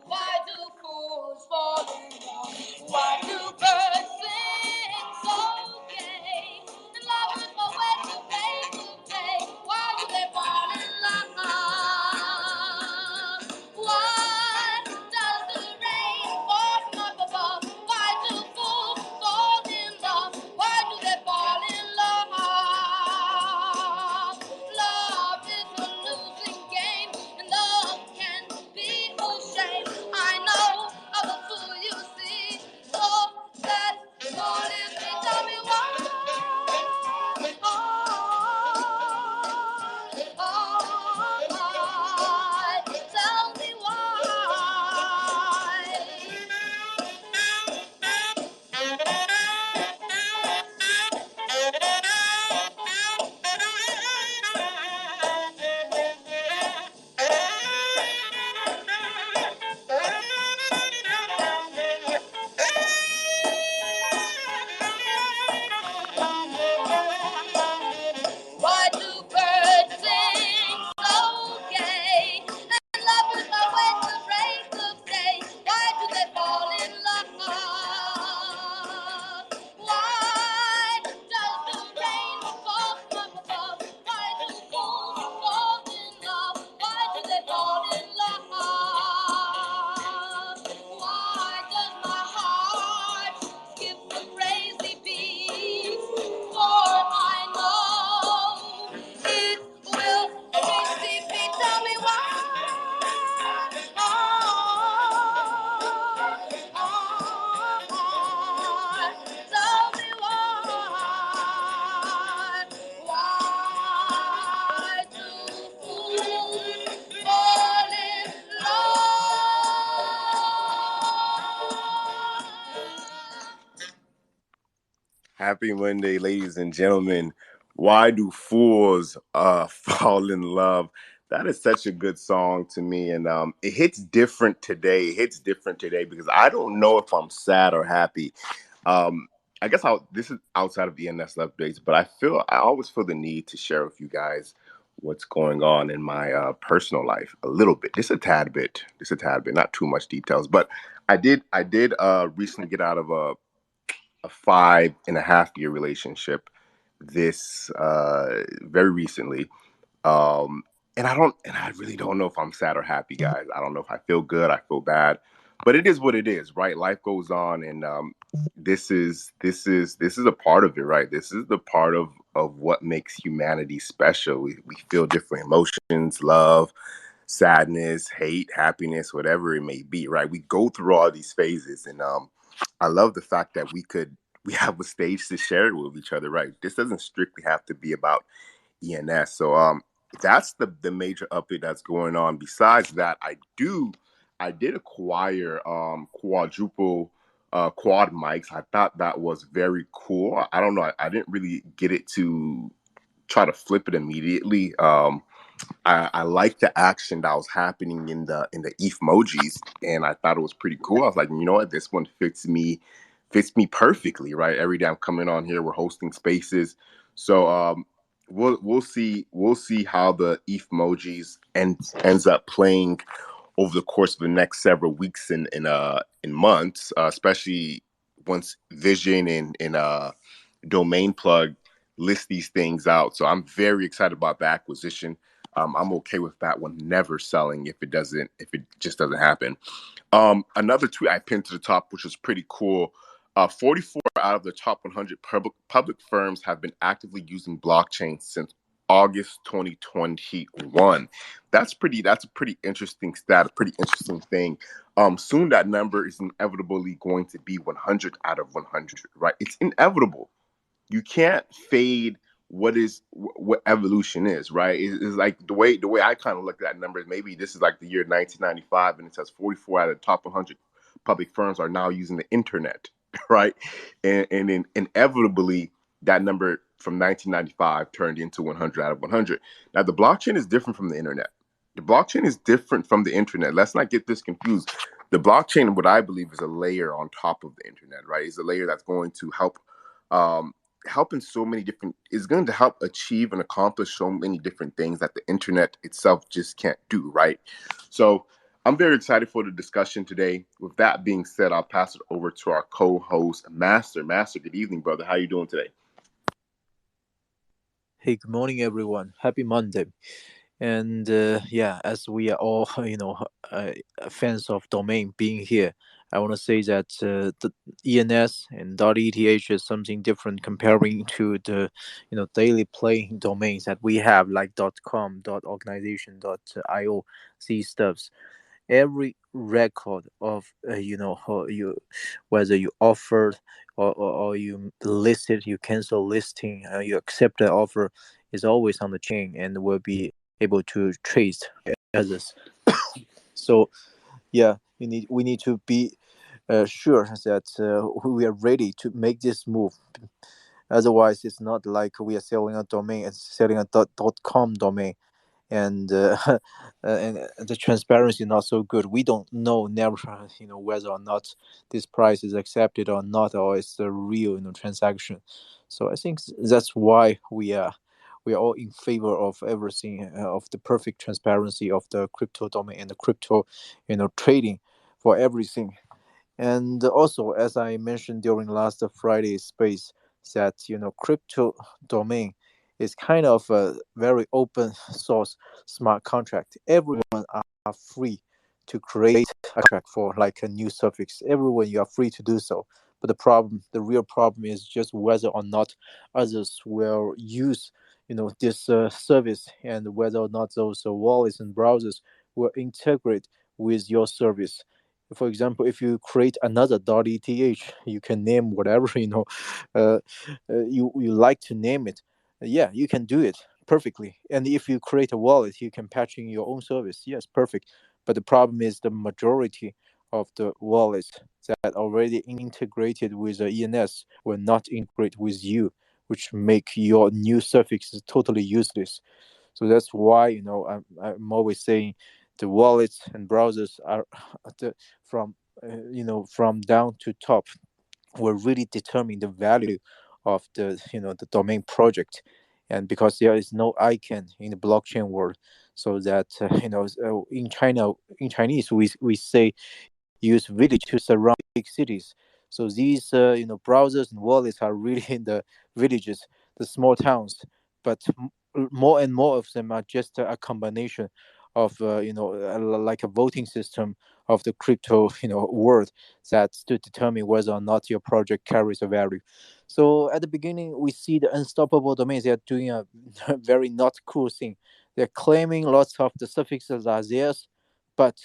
Why do fools fall in love? Why do birds sing so gay? And lovers go away to day to day. Why do they fall in love? Why does the rain fall from up above? Why do fools fall in love? Why do they fall in love? Love is a losing game, and love can be a shame. I know of a fool you see, so that fool is me. Tell me why. Tell me why do birds sing so gay? And lovers are wait to break of day. Why do they fall in love? Why does the rain fall from above? Why do fools fall in love? Why do they fall in love? Why does my heart skip a crazy beat? For I know it will reach deep. Tell me why. Tell me why. Why do fools fall in love? Happy Monday, ladies and gentlemen. Why do fools fall in love? That is such a good song to me, and it hits different today. It hits different today because I don't know if I'm sad or happy. Um, I guess this is outside of the ENS updates, but I always feel the need to share with you guys what's going on in my personal life a little bit, just a tad bit, not too much details. But I did recently get out of a 5.5 year relationship this very recently. And I really don't know if I'm sad or happy, guys. I don't know if I feel good, I feel bad, but it is what it is, right? Life goes on, and this is a part of it, right? This is the part of what makes humanity special. We feel different emotions, love, sadness, hate, happiness, whatever it may be, right? We go through all these phases, and I love the fact that we have a stage to share it with each other, right? This doesn't strictly have to be about ENS. So that's the major update that's going on. Besides that, I did acquire quadruple quad mics. I thought that was very cool. I don't know. I didn't really get it to try to flip it immediately. I like the action that was happening in the emojis, and I thought it was pretty cool. I was like, you know what, this one fits me perfectly, right? Every day I'm coming on here, we're hosting spaces, so we'll see how the emojis ends up playing over the course of the next several weeks and in months, especially once Vision and Domain Plug list these things out. So I'm very excited about the acquisition. I'm okay with that one never selling if it just doesn't happen. Another tweet I pinned to the top, which was pretty cool. 44 out of the top 100 public firms have been actively using blockchain since August 2021. That's a pretty interesting stat, a pretty interesting thing. Soon that number is inevitably going to be 100 out of 100, right? It's inevitable. You can't fade what evolution is, right? It's like the way I kind of look at that number is maybe this is like the year 1995, and it says 44 out of the top 100 public firms are now using the internet, right? And then inevitably that number from 1995 turned into 100 out of 100. Now the blockchain is different from the internet. The blockchain is different from the internet. Let's not get this confused. The blockchain, what I believe, is a layer on top of the internet, right? It's a layer that's going to um, help in so many different. Is going to help achieve and accomplish so many different things that the internet itself just can't do, right? So I'm very excited for the discussion today. With that being said, I'll pass it over to our co-host, Master. Master, good evening, brother. How you doing today? Hey, good morning, everyone. Happy Monday. And yeah, as we are all, uh, fans of domain being here, I want to say that the ENS and .eth is something different comparing to the, daily playing domains that we have like .com, .organization, .io, these stuffs. Every record of how you, whether you offered or you listed, you cancel listing, you accept the offer, is always on the chain and will be able to trace others. So yeah, we need to be sure that we are ready to make this move. Otherwise, it's not like we are selling a domain, it's selling a .com domain, and and the transparency not so good. We don't know never whether or not this price is accepted or not, or it's a real transaction. So I think that's why we are all in favor of everything, of the perfect transparency of the crypto domain and the crypto trading for everything. And also, as I mentioned during last Friday space, that crypto domain is kind of a very open source smart contract. Everyone are free to create a contract for like a new suffix. Everyone, you are free to do so. But the real problem is just whether or not others will use this service, and whether or not those wallets and browsers will integrate with your service. For example, if you create another .eth, you can name whatever uh, you like to name it. Yeah, you can do it perfectly. And if you create a wallet, you can patch in your own service. Yes, perfect. But the problem is the majority of the wallets that already integrated with the ENS will not integrate with you, which make your new suffix totally useless. So that's why I'm always saying the wallets and browsers are the, from from down to top will really determine the value of the the domain project. And because there is no icon in the blockchain world, so that in China, in Chinese, we say use village to surround big cities. So these browsers and wallets are really in the villages, the small towns. But more and more of them are just a combination of like a voting system of the crypto world, that's to determine whether or not your project carries a value. So at the beginning, we see the unstoppable domains. They are doing a very not cool thing. They're claiming lots of the suffixes are theirs, but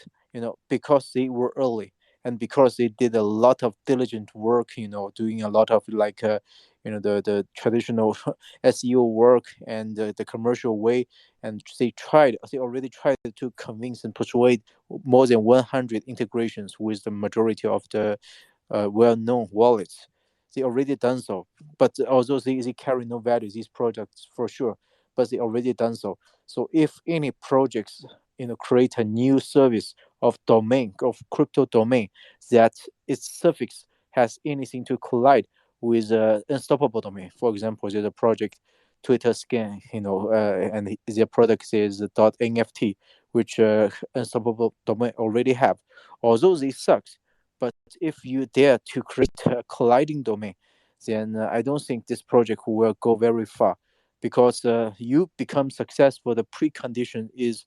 because they were early, and because they did a lot of diligent work, doing a lot of like the traditional SEO work and the commercial way. And they already tried to convince and persuade more than 100 integrations with the majority of the well-known wallets. They already done so, but although they carry no value, these projects for sure, but they already done so. So if any projects create a new service of domain, of crypto domain, that its suffix has anything to collide with unstoppable domain. For example, there's a project Twitter scan, and their product is .nft, which unstoppable domain already have. Although they sucks, but if you dare to create a colliding domain, then I don't think this project will go very far, because you become successful. The precondition is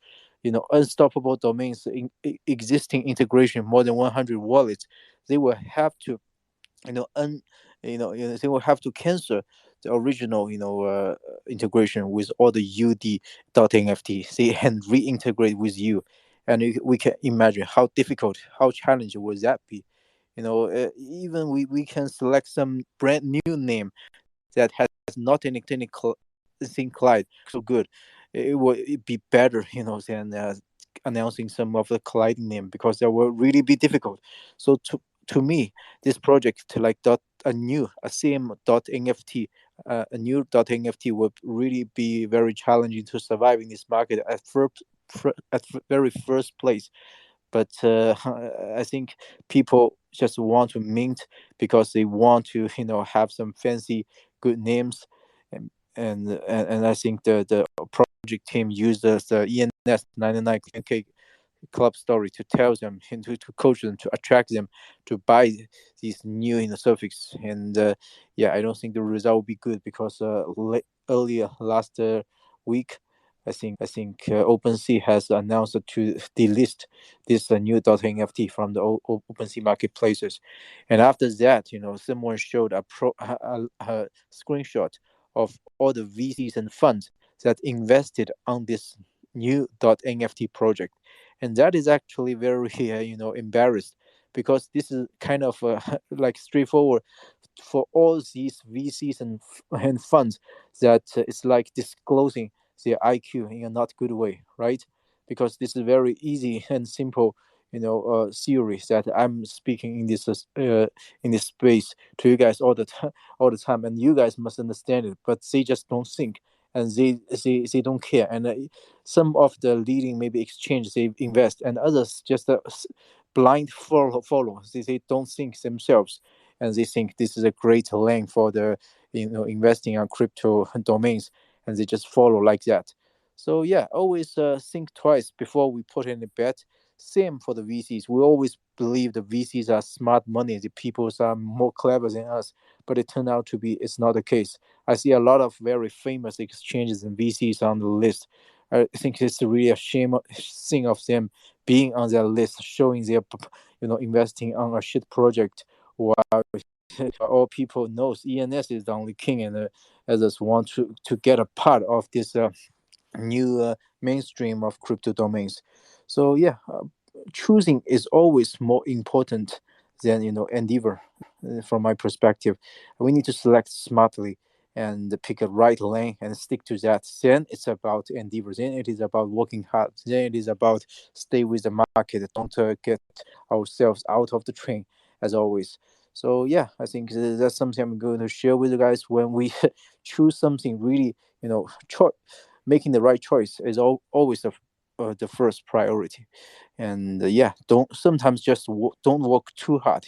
unstoppable domains in existing integration, more than 100 wallets. They will have to you know un they will have to cancel the original integration with all the ud.nft, see, and reintegrate with you. And we can imagine how difficult, how challenging would that be. Even we can select some brand new name that has not anything thing collide so good. It would be better than announcing some of the colliding name, because that will really be difficult. So to me, this project like a new a same nft a new nft would really be very challenging to survive in this market at very first place. But I think people just want to mint because they want to have some fancy good names, and I think the project team uses the ENS 99 k club story to tell them and to coach them to attract them to buy these new suffix. And yeah, I don't think the result will be good because earlier last week, I think OpenSea has announced to delist this new NFT from the OpenSea marketplaces. And after that, someone showed a screenshot of all the VCs and funds that invested on this new .nft project. And that is actually very embarrassed, because this is kind of like straightforward for all these VCs and funds, that it's like disclosing their IQ in a not good way, right? Because this is very easy and simple, theories that I'm speaking in this space to you guys all the time, and you guys must understand it. But they just don't think, and they don't care. And some of the leading maybe exchange they invest, and others just blind follow. They don't think themselves, and they think this is a great lane for the investing on crypto domains, and they just follow like that. So yeah, always think twice before we put in a bet. Same for the VCs. We always believe the VCs are smart money, the people are more clever than us, but it turned out to be it's not the case. I see a lot of very famous exchanges and VCs on the list. I think it's really a shame thing of them being on their list, showing their investing on a shit project, while all people knows ENS is the only king, and others want to get a part of this new mainstream of crypto domains. So yeah, choosing is always more important than endeavor. From my perspective, we need to select smartly and pick a right lane and stick to that. Then it's about endeavor. Then it is about working hard. Then it is about stay with the market. Don't get ourselves out of the train, as always. So yeah, I think that's something I'm going to share with you guys. When we choose something, really, making the right choice is always the first priority. And yeah, don't sometimes just don't work too hard.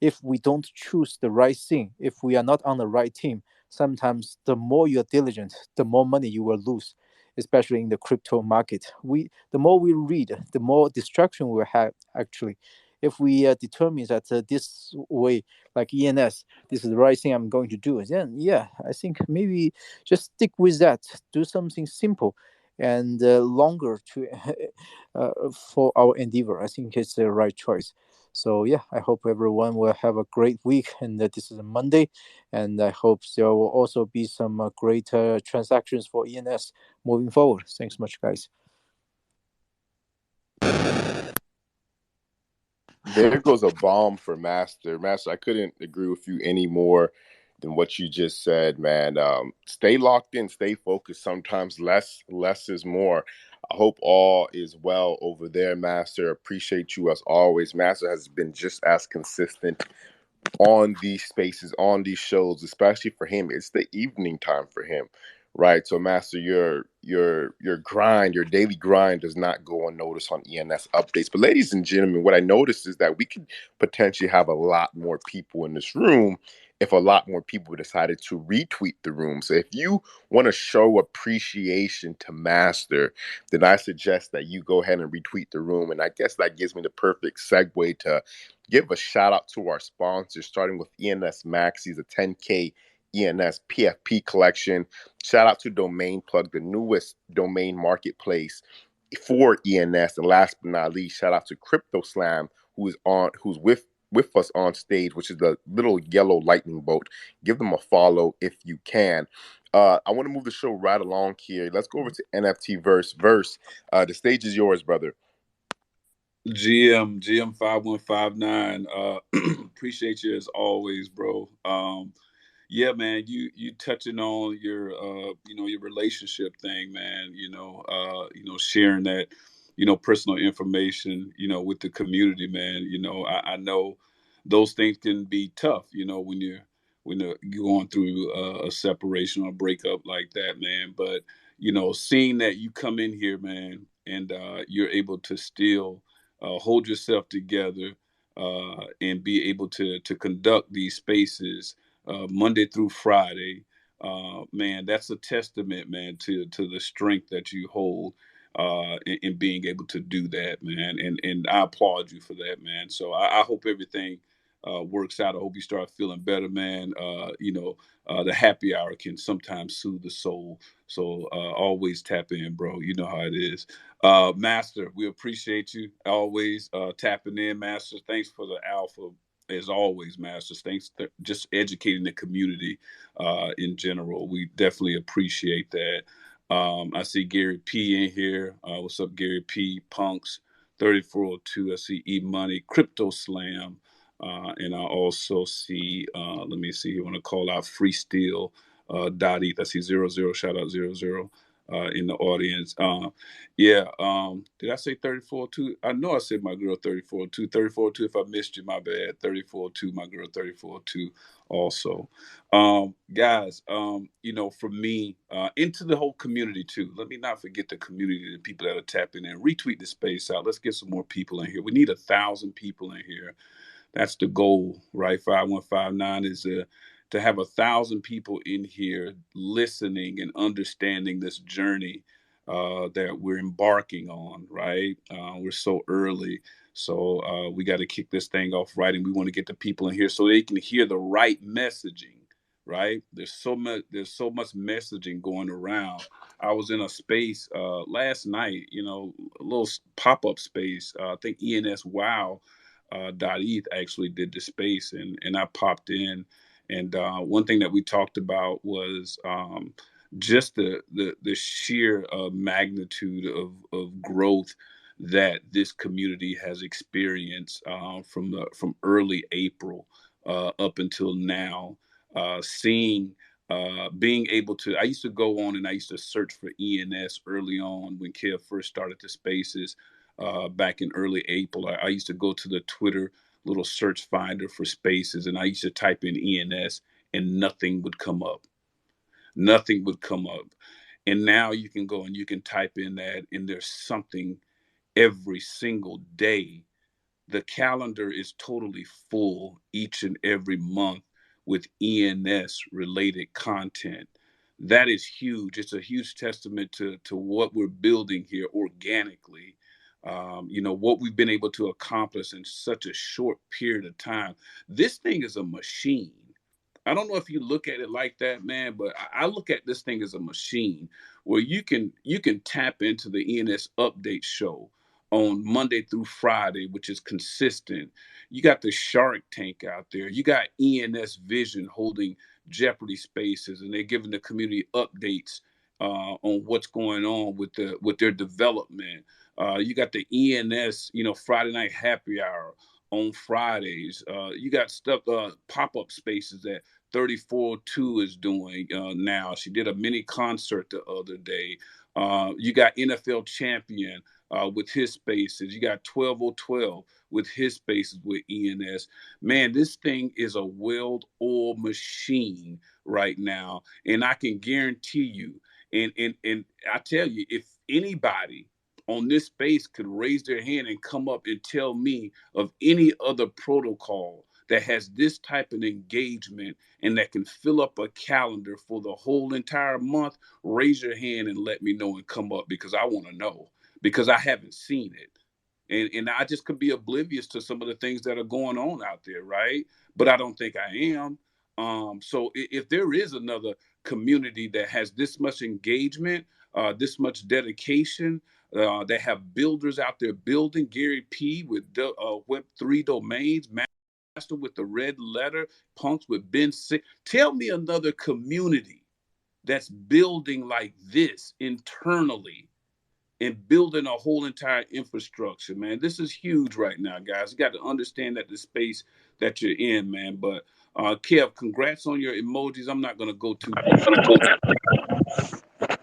If we don't choose the right thing, if we are not on the right team, sometimes the more you're diligent, the more money you will lose, especially in the crypto market. The more we read, the more distraction we will have, actually. If we determine that this way, like ENS, this is the right thing I'm going to do, then yeah, I think maybe just stick with that. Do something simple and longer to for our endeavor. I think it's the right choice. So yeah, I hope everyone will have a great week, and this is a Monday, and I hope there will also be some great transactions for ENS moving forward. Thanks much, guys. There goes a bomb for Master. Master, I couldn't agree with you any more than what you just said, man. Stay locked in, stay focused. Sometimes less is more. I hope all is well over there, Master. Appreciate you as always. Master has been just as consistent on these spaces, on these shows, especially for him. It's the evening time for him, right? So, Master, your grind, your daily grind does not go unnoticed on ENS updates. But, ladies and gentlemen, what I noticed is that we could potentially have a lot more people in this room if a lot more people decided to retweet the room. So, if you want to show appreciation to Master, then I suggest that you go ahead and retweet the room. And I guess that gives me the perfect segue to give a shout out to our sponsors, starting with ENS Maxis, a 10K ENS PFP collection. Shout out to Domain Plug, the newest domain marketplace for ENS. And last but not least, shout out to Crypto Slam, who's with us on stage, which is the little yellow lightning bolt. Give them a follow if you can. I want to move the show right along here. Let's go over to NFT Verse. The stage is yours, brother. GM 5159. Appreciate you as always, bro. Yeah, man, you touching on your your relationship thing, man. Sharing that personal information with the community, man. I know those things can be tough. When you're going through a separation or a breakup like that, man. But seeing that you come in here, man, and you're able to still hold yourself together, and be able to conduct these spaces Monday through Friday. Man, that's a testament, man, to the strength that you hold in being able to do that, man. And I applaud you for that, man. So I hope everything works out. I hope you start feeling better, man. The happy hour can sometimes soothe the soul. So always tap in, bro. You know how it is. Master, we appreciate you always tapping in, Master. Thanks for the alpha as always, Masters. Thanks for just educating the community in general. We definitely appreciate that. I see Gary P in here. What's up, Gary P? Punks 3402. I see E Money, Crypto Slam. And I also see, let me see, you want to call out Free Steel, Dot ETH. I see 00, shout out 00 in the audience. Yeah, did I say 34-2? I know I said my girl 34-2. 34-2, if I missed you, my bad. 34-2, my girl 34-2 also. Guys, for me, into the whole community too. Let me not forget the community, the people that are tapping in. Retweet the space out. Let's get some more people in here. We need 1,000 people in here. That's the goal, right? 5159 is to have 1,000 people in here listening and understanding this journey that we're embarking on, right? We're so early. So we got to kick this thing off right. And we want to get the people in here so they can hear the right messaging, right? There's so much messaging going around. I was in a space last night, a little pop-up space. I think ENS Wow Dot ETH actually did the space, and I popped in, and one thing that we talked about was just the sheer magnitude of growth that this community has experienced from early April up until now. Seeing being able to, I used to go on and I used to search for ENS early on when Kev first started the spaces back in early April. I used to go to the Twitter little search finder for spaces, and I used to type in ENS, and nothing would come up. Nothing would come up. And now you can go and you can type in that, and there's something every single day. The calendar is totally full each and every month with ENS related content. That is huge. It's a huge testament to what we're building here organically. What we've been able to accomplish in such a short period of time. This thing is a machine. I don't know if you look at it like that, man, but I look at this thing as a machine where you can tap into the ENS update show on Monday through Friday, which is consistent. You got the Shark Tank out there. You got ENS Vision holding Jeopardy spaces, and they're giving the community updates on what's going on with their development. You got the ENS, Friday night happy hour on Fridays. You got stuff, pop-up spaces that 34-2 is doing now. She did a mini concert the other day. You got NFL Champion with his spaces. You got 12:12 with his spaces with ENS. Man, this thing is a well-oiled machine right now. And I can guarantee you, and I tell you, if anybody on this space could raise their hand and come up and tell me of any other protocol that has this type of engagement and that can fill up a calendar for the whole entire month, raise your hand and let me know and come up, because I want to know, because I haven't seen it. And I just could be oblivious to some of the things that are going on out there, right? But I don't think I am. So if there is another community that has this much engagement, this much dedication, they have builders out there building. Gary P with Web3 domains, Master with the red letter, Punks with Ben Sick. Tell me another community that's building like this internally and building a whole entire infrastructure, man. This is huge right now, guys. You got to understand that the space that you're in, man. But Kev, congrats on your emojis. I'm not gonna go too deep.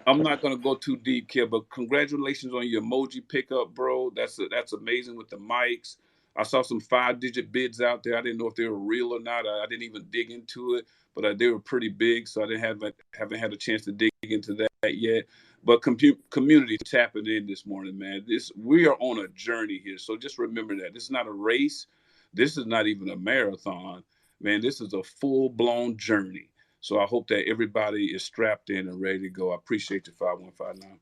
I'm not gonna go too deep, Kev, but congratulations on your emoji pickup, bro. That's amazing with the mics. I saw some 5-digit bids out there. I didn't know if they were real or not. I didn't even dig into it, but they were pretty big, so I haven't had a chance to dig into that yet. But community tapping in this morning, man. We are on a journey here. So just remember that. This is not a race. This is not even a marathon. Man, this is a full-blown journey. So I hope that everybody is strapped in and ready to go. I appreciate you, 5159.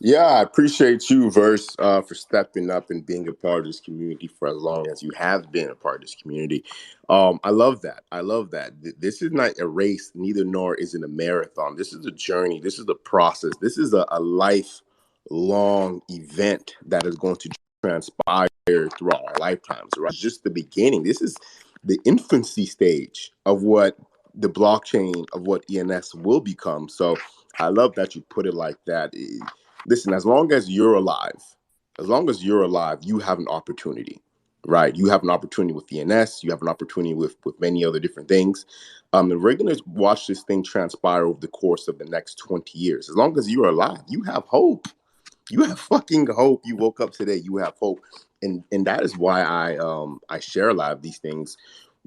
Yeah, I appreciate you, Verse, for stepping up and being a part of this community for as long as you have been a part of this community. I love that. I love that. This is not a race, neither nor is it a marathon. This is a journey. This is a process. This is a lifelong event that is going to transpire throughout our lifetimes, right? Just the beginning. This is the infancy stage of what the blockchain, of what ENS will become. So I love that you put it like that. Listen, as long as you're alive, you have an opportunity, right? You have an opportunity with DNS, you have an opportunity with many other different things. And we're going to watch this thing transpire over the course of the next 20 years. As long as you're alive, you have hope. You have fucking hope. You woke up today, you have hope. And that is why I share a lot of these things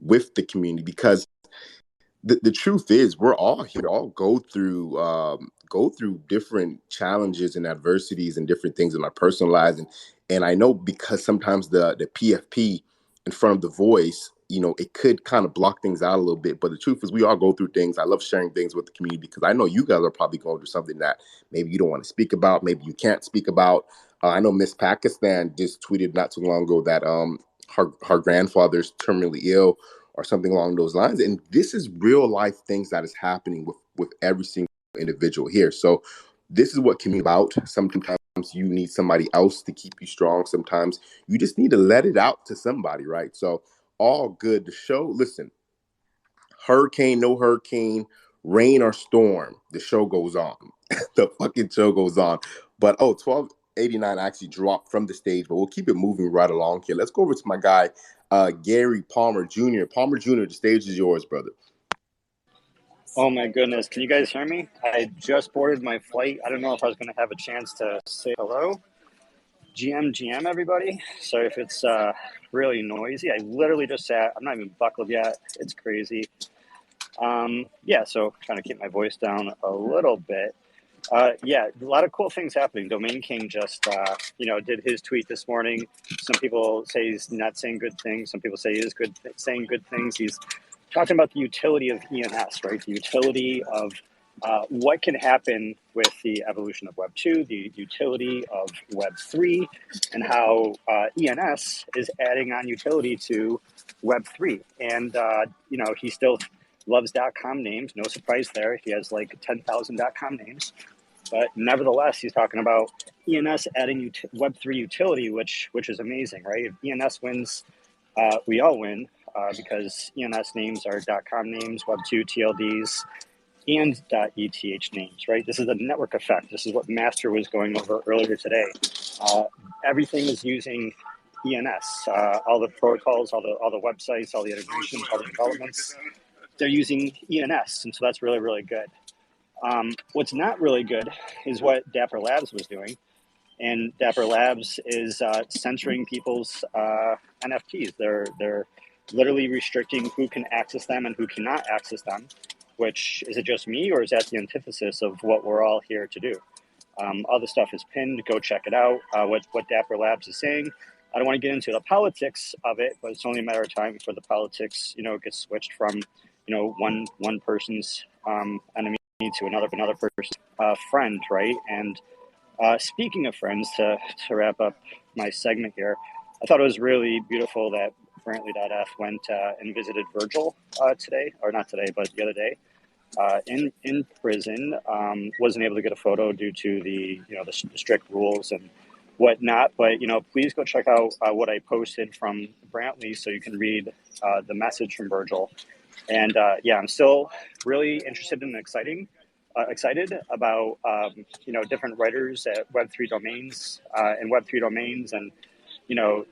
with the community, because the truth is we're all here, all go through different challenges and adversities and different things in our personal lives, and I know, because sometimes the PFP in front of the voice, it could kind of block things out a little bit, but the truth is we all go through things. I love sharing things with the community because I know you guys are probably going through something that maybe you don't want to speak about, maybe you can't speak about. I know Miss Pakistan just tweeted not too long ago that her grandfather's terminally ill or something along those lines. And this is real life things that is happening with every single individual here. So this is what community about. Sometimes you need somebody else to keep you strong. Sometimes you just need to let it out to somebody, right? So all good. The show, listen, hurricane, no hurricane, rain or storm, the show goes on. The fucking show goes on. But 1289 actually dropped from the stage, but we'll keep it moving right along here. Let's go over to my guy, Gary Palmer Jr. Palmer Jr., the stage is yours, brother. Oh my goodness, can you guys hear me? I just boarded my flight. I don't know if I was going to have a chance to say hello. GM, everybody. Sorry if it's really noisy. I literally just sat. I'm not even buckled yet. It's crazy. So trying to keep my voice down a little bit. A lot of cool things happening. Domain King just, did his tweet this morning. Some people say he's not saying good things. Some people say he is saying good things. He's talking about the utility of ENS, right? The utility of what can happen with the evolution of Web 2, the utility of Web 3, and how ENS is adding on utility to Web 3. And, he still loves .com names. No surprise there. He has like 10,000 .com names. But nevertheless, he's talking about ENS adding Web3 utility, which is amazing, right? If ENS wins, we all win, because ENS names are .com names, Web2 TLDs, and .eth names, right? This is the network effect. This is what Master was going over earlier today. Everything is using ENS. All the protocols, all the websites, all the integrations, all the developments, they're using ENS, and so that's really, really good. What's not really good is what Dapper Labs was doing. And Dapper Labs is censoring people's NFTs. They're literally restricting who can access them and who cannot access them, which, is it just me, or is that the antithesis of what we're all here to do? All the stuff is pinned. Go check it out, what Dapper Labs is saying. I don't want to get into the politics of it, but it's only a matter of time before the politics, gets switched from, one person's enemy to another person's friend, right? And speaking of friends, to wrap up my segment here, I thought it was really beautiful that Brantley.f went and visited Virgil today, or not today, but the other day, in prison. Wasn't able to get a photo due to the strict rules and whatnot, but please go check out what I posted from Brantley so you can read the message from Virgil. And I'm still really interested and excited about different writers at Web3 domains and Web3 domains, and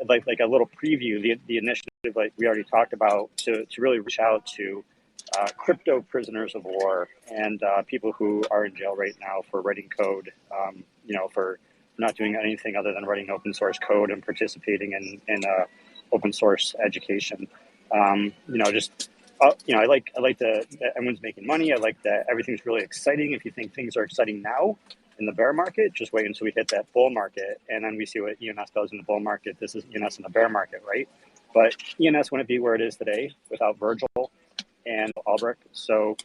like a little preview, the initiative like we already talked about, to really reach out to crypto prisoners of war and people who are in jail right now for writing code, for not doing anything other than writing open source code and participating in open source education. Just I like that everyone's making money. I like that everything's really exciting. If you think things are exciting now in the bear market, just wait until we hit that bull market, and then we see what ENS does in the bull market. This is ENS in the bear market, right? But ENS wouldn't be where it is today without Virgil and Albrecht. So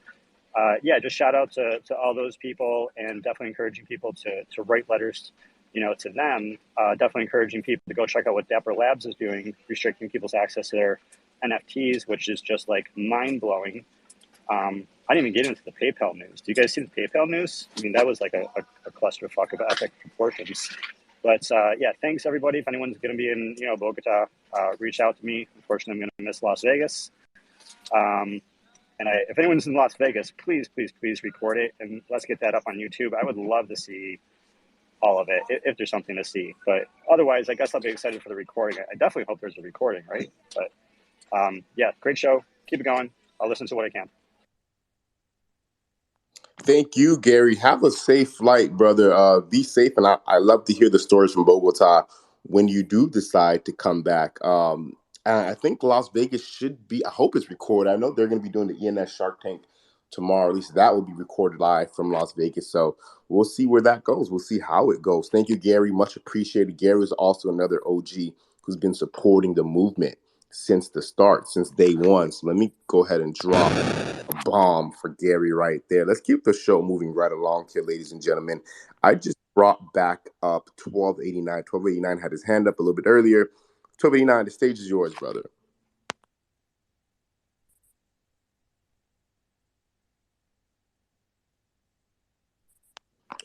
just shout out to all those people, and definitely encouraging people to write letters, to them. Definitely encouraging people to go check out what Dapper Labs is doing, restricting people's access to their NFTs, which is just like mind blowing. I didn't even get into the PayPal news. Do you guys see the PayPal news? I mean, that was like a clusterfuck of epic proportions. But thanks everybody. If anyone's going to be in Bogota, reach out to me. Unfortunately, I'm going to miss Las Vegas. If anyone's in Las Vegas, please record it and let's get that up on YouTube. I would love to see all of it if there's something to see. But otherwise, I guess I'll be excited for the recording. I definitely hope there's a recording, right? But great show. Keep it going. I'll listen to what I can. Thank you, Gary. Have a safe flight, brother. Be safe, and I love to hear the stories from Bogota when you do decide to come back. And I think Las Vegas should be, I hope it's recorded. I know they're going to be doing the ENS Shark Tank tomorrow. At least that will be recorded live from Las Vegas. So we'll see where that goes. We'll see how it goes. Thank you, Gary. Much appreciated. Gary is also another OG who's been supporting the movement since the start, since day one. So let me go ahead and drop a bomb for Gary right there. Let's keep the show moving right along here, ladies and gentlemen. I just brought back up 1289. 1289 had his hand up a little bit earlier. 1289, the stage is yours, brother.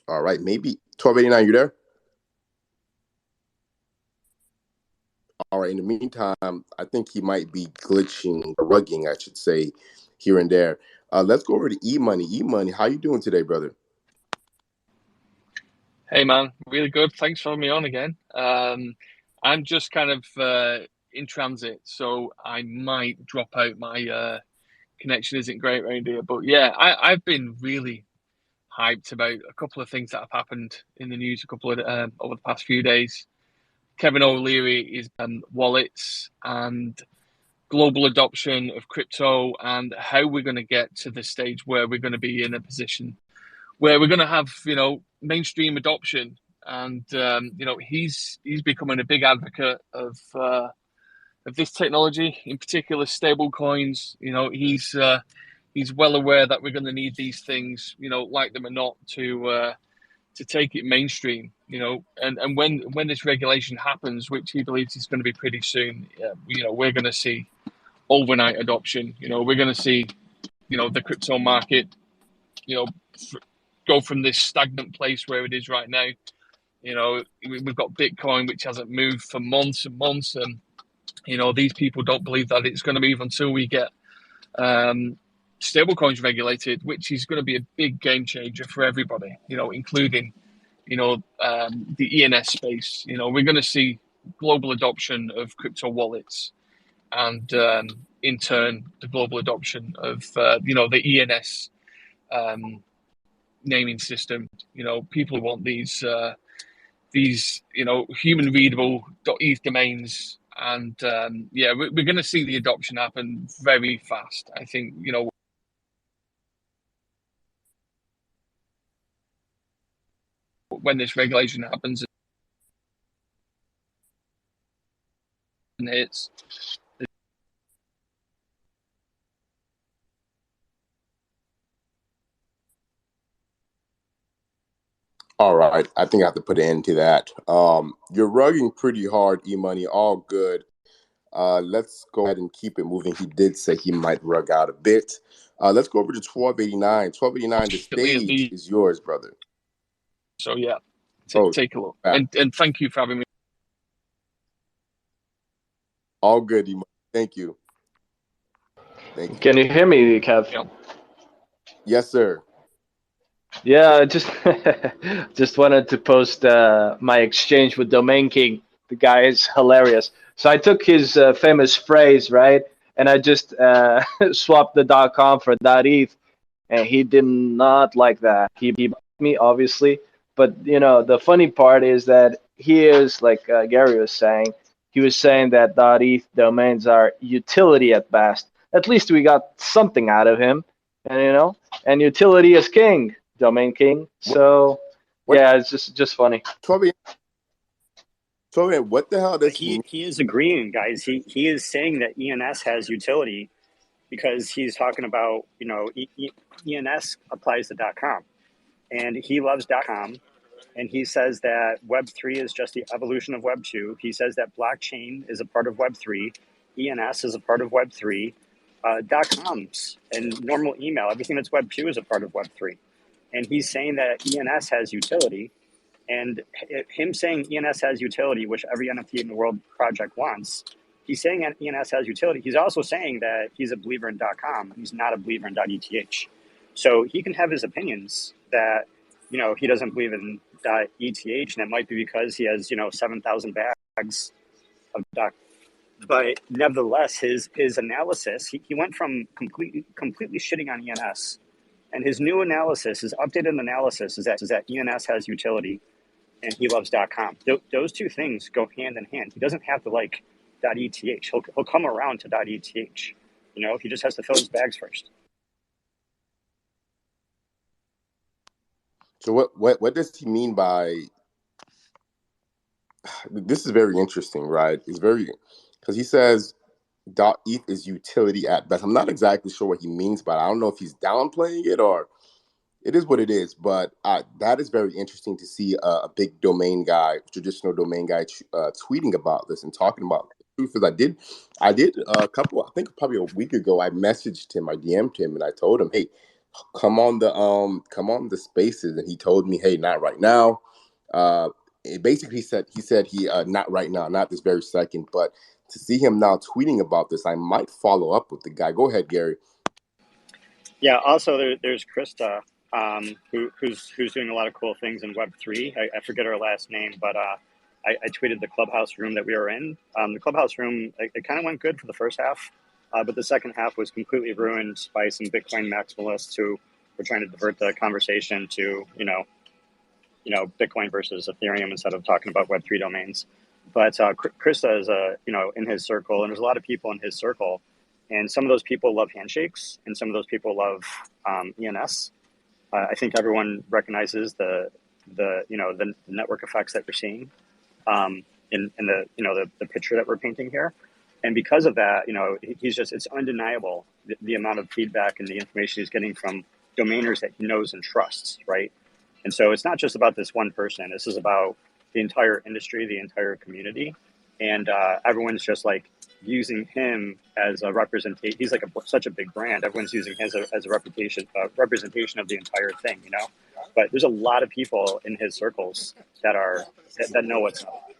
All right, maybe 1289, you there? All right, in the meantime, I think he might be glitching, or rugging, I should say, here and there. Let's go over to E-Money. E-Money, how you doing today, brother? Hey, man. Really good. Thanks for having me on again. I'm just kind of in transit, so I might drop out. My connection isn't great around here. But yeah, I've been really hyped about a couple of things that have happened in the news over the past few days. Kevin O'Leary is wallets and global adoption of crypto, and how we're going to get to the stage where we're going to be in a position where we're going to have mainstream adoption. And he's becoming a big advocate of this technology, in particular stable coins. He's well aware that we're going to need these things, like them or not, to take it mainstream. And when this regulation happens, which he believes is going to be pretty soon, we're going to see overnight adoption. We're going to see the crypto market go from this stagnant place where it is right now. We've got Bitcoin, which hasn't moved for months and months, and these people don't believe that it's going to move until we get stablecoins regulated, which is going to be a big game changer for everybody, including the ENS space. We're going to see global adoption of crypto wallets, and in turn the global adoption of the ENS naming system. People want these human readable .eth domains, and we're going to see the adoption happen very fast. I think when this regulation happens and hits. All right, I think I have to put an end to that. You're rugging pretty hard, E-Money. All good. Let's go ahead and keep it moving. He did say he might rug out a bit. Let's go over to 1289. 1289, the stage is yours, brother. So yeah, take a look. And thank you for having me. All good, E-Money. Thank you. Thank you. Can you hear me, Kev? Yeah. Yes, sir. Yeah, I just wanted to post my exchange with Domain King. The guy is hilarious. So I took his famous phrase, right, and I just swapped the .com for .eth, and he did not like that. He blocked me, obviously, but the funny part is that he is, like Gary was saying, he was saying that .eth domains are utility at best. at least we got something out of him, and and utility is king, domain king. What? So What? yeah, it's just funny. Toby, what the hell does he mean? He is agreeing, guys. He is saying that ENS has utility because he's talking about, ENS applies to .com, and he loves .com, and he says that Web3 is just the evolution of Web2. He says that blockchain is a part of Web3, ENS is a part of Web3, .coms and normal email, everything that's Web2 is a part of Web3. And he's saying that ENS has utility, and him saying ENS has utility, which every NFT in the world project wants, he's saying that ENS has utility. He's also saying that he's a believer in .com. He's not a believer in .eth. So he can have his opinions that, he doesn't believe in .eth, and it might be because he has, 7,000 bags of .com. But nevertheless, his analysis, he went from completely shitting on ENS, and his new analysis, his updated analysis, is that ENS has utility, and he loves .com. Those two things go hand in hand. He doesn't have to like .eth. He'll come around to .eth. He just has to fill his bags first. So what does he mean by? This is very interesting, right? It's very, because he says .eth is utility at best. I'm not exactly sure what he means by it. I don't know if he's downplaying it or it is what it is. But that is very interesting to see a big domain guy, traditional domain guy, tweeting about this and talking about the truth. Is I did a couple, I think probably a week ago, I messaged him, I DM'd him, and I told him, hey, come on the spaces, and he told me, hey, not right now. It basically he said he not right now, not this very second. But to see him now tweeting about this, I might follow up with the guy. Go ahead, Gary. Yeah. Also, there's Krista, who's doing a lot of cool things in Web3. I forget her last name, but I tweeted the Clubhouse room that we were in. The Clubhouse room, it kind of went good for the first half, but the second half was completely ruined by some Bitcoin maximalists who were trying to divert the conversation to, Bitcoin versus Ethereum instead of talking about Web3 domains. But Krista is, in his circle, and there's a lot of people in his circle, and some of those people love handshakes, and some of those people love ENS. I think everyone recognizes the network effects that we're seeing in the picture that we're painting here, and because of that, it's undeniable the amount of feedback and the information he's getting from domainers that he knows and trusts, right? And so it's not just about this one person. This is about the entire industry, the entire community, and everyone's just like using him as a representation. He's like such a big brand. Everyone's using him as a representation of the entire thing, But there's a lot of people in his circles that know what's up,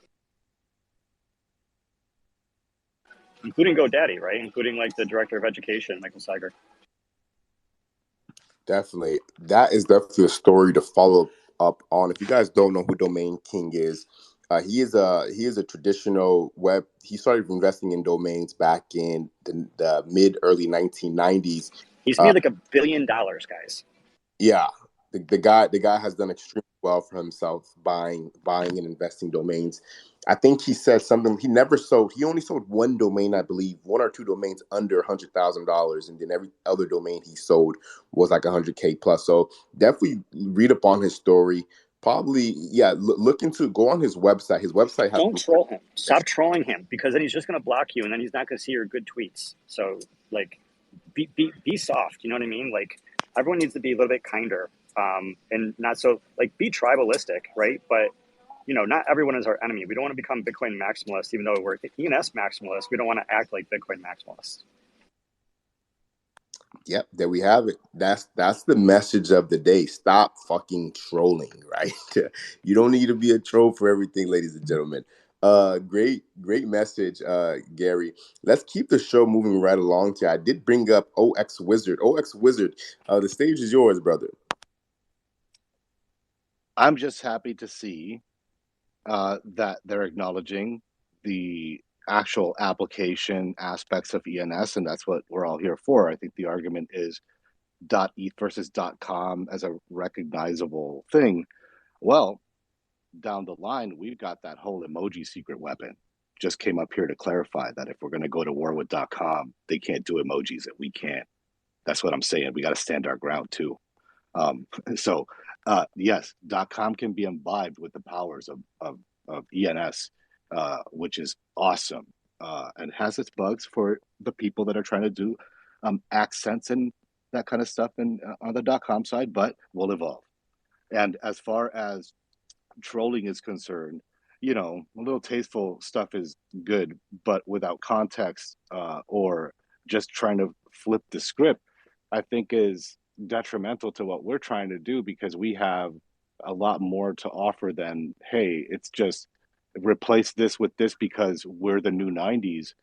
including GoDaddy, right? Including like the director of education, Michael Seiger. Definitely. That is definitely a story to follow up on. If you guys don't know who Domain King is, he is a traditional web. He started investing in domains back in the mid early 1990s. He's made like $1 billion, guys. Yeah, the guy has done extremely well for himself buying and investing domains. I think he said something. He only sold one domain, I believe, one or two domains under $100,000, and then every other domain he sold was like $100K plus. So definitely read up on his story. Probably, yeah. Go on his website. His website has. Don't troll him. Stop trolling him, because then he's just going to block you, and then he's not going to see your good tweets. So, like, be soft. You know what I mean? Like, everyone needs to be a little bit kinder, and not so be tribalistic, right? But not everyone is our enemy. We don't want to become Bitcoin maximalists, even though we're ENS maximalists. We don't want to act like Bitcoin maximalists. Yep, there we have it. That's the message of the day. Stop fucking trolling, right? You don't need to be a troll for everything, ladies and gentlemen. Great message, Gary. Let's keep the show moving right along here. I did bring up OX Wizard. OX Wizard, the stage is yours, brother. I'm just happy to see that they're acknowledging the actual application aspects of ENS, and that's what we're all here for. I think the argument is .eth versus .com as a recognizable thing. Well, down the line, we've got that whole emoji secret weapon. just came up here to clarify that if we're going to go to war with .com, they can't do emojis and we can't. That's what I'm saying. We got to stand our ground too. So yes, .com can be imbibed with the powers of ENS, which is awesome, and has its bugs for the people that are trying to do accents and that kind of stuff and on the .com side, but will evolve. And as far as trolling is concerned, you know, a little tasteful stuff is good, but without context or just trying to flip the script, I think is detrimental to what we're trying to do, because we have a lot more to offer than, hey, it's just replace this with this because we're the new 90s,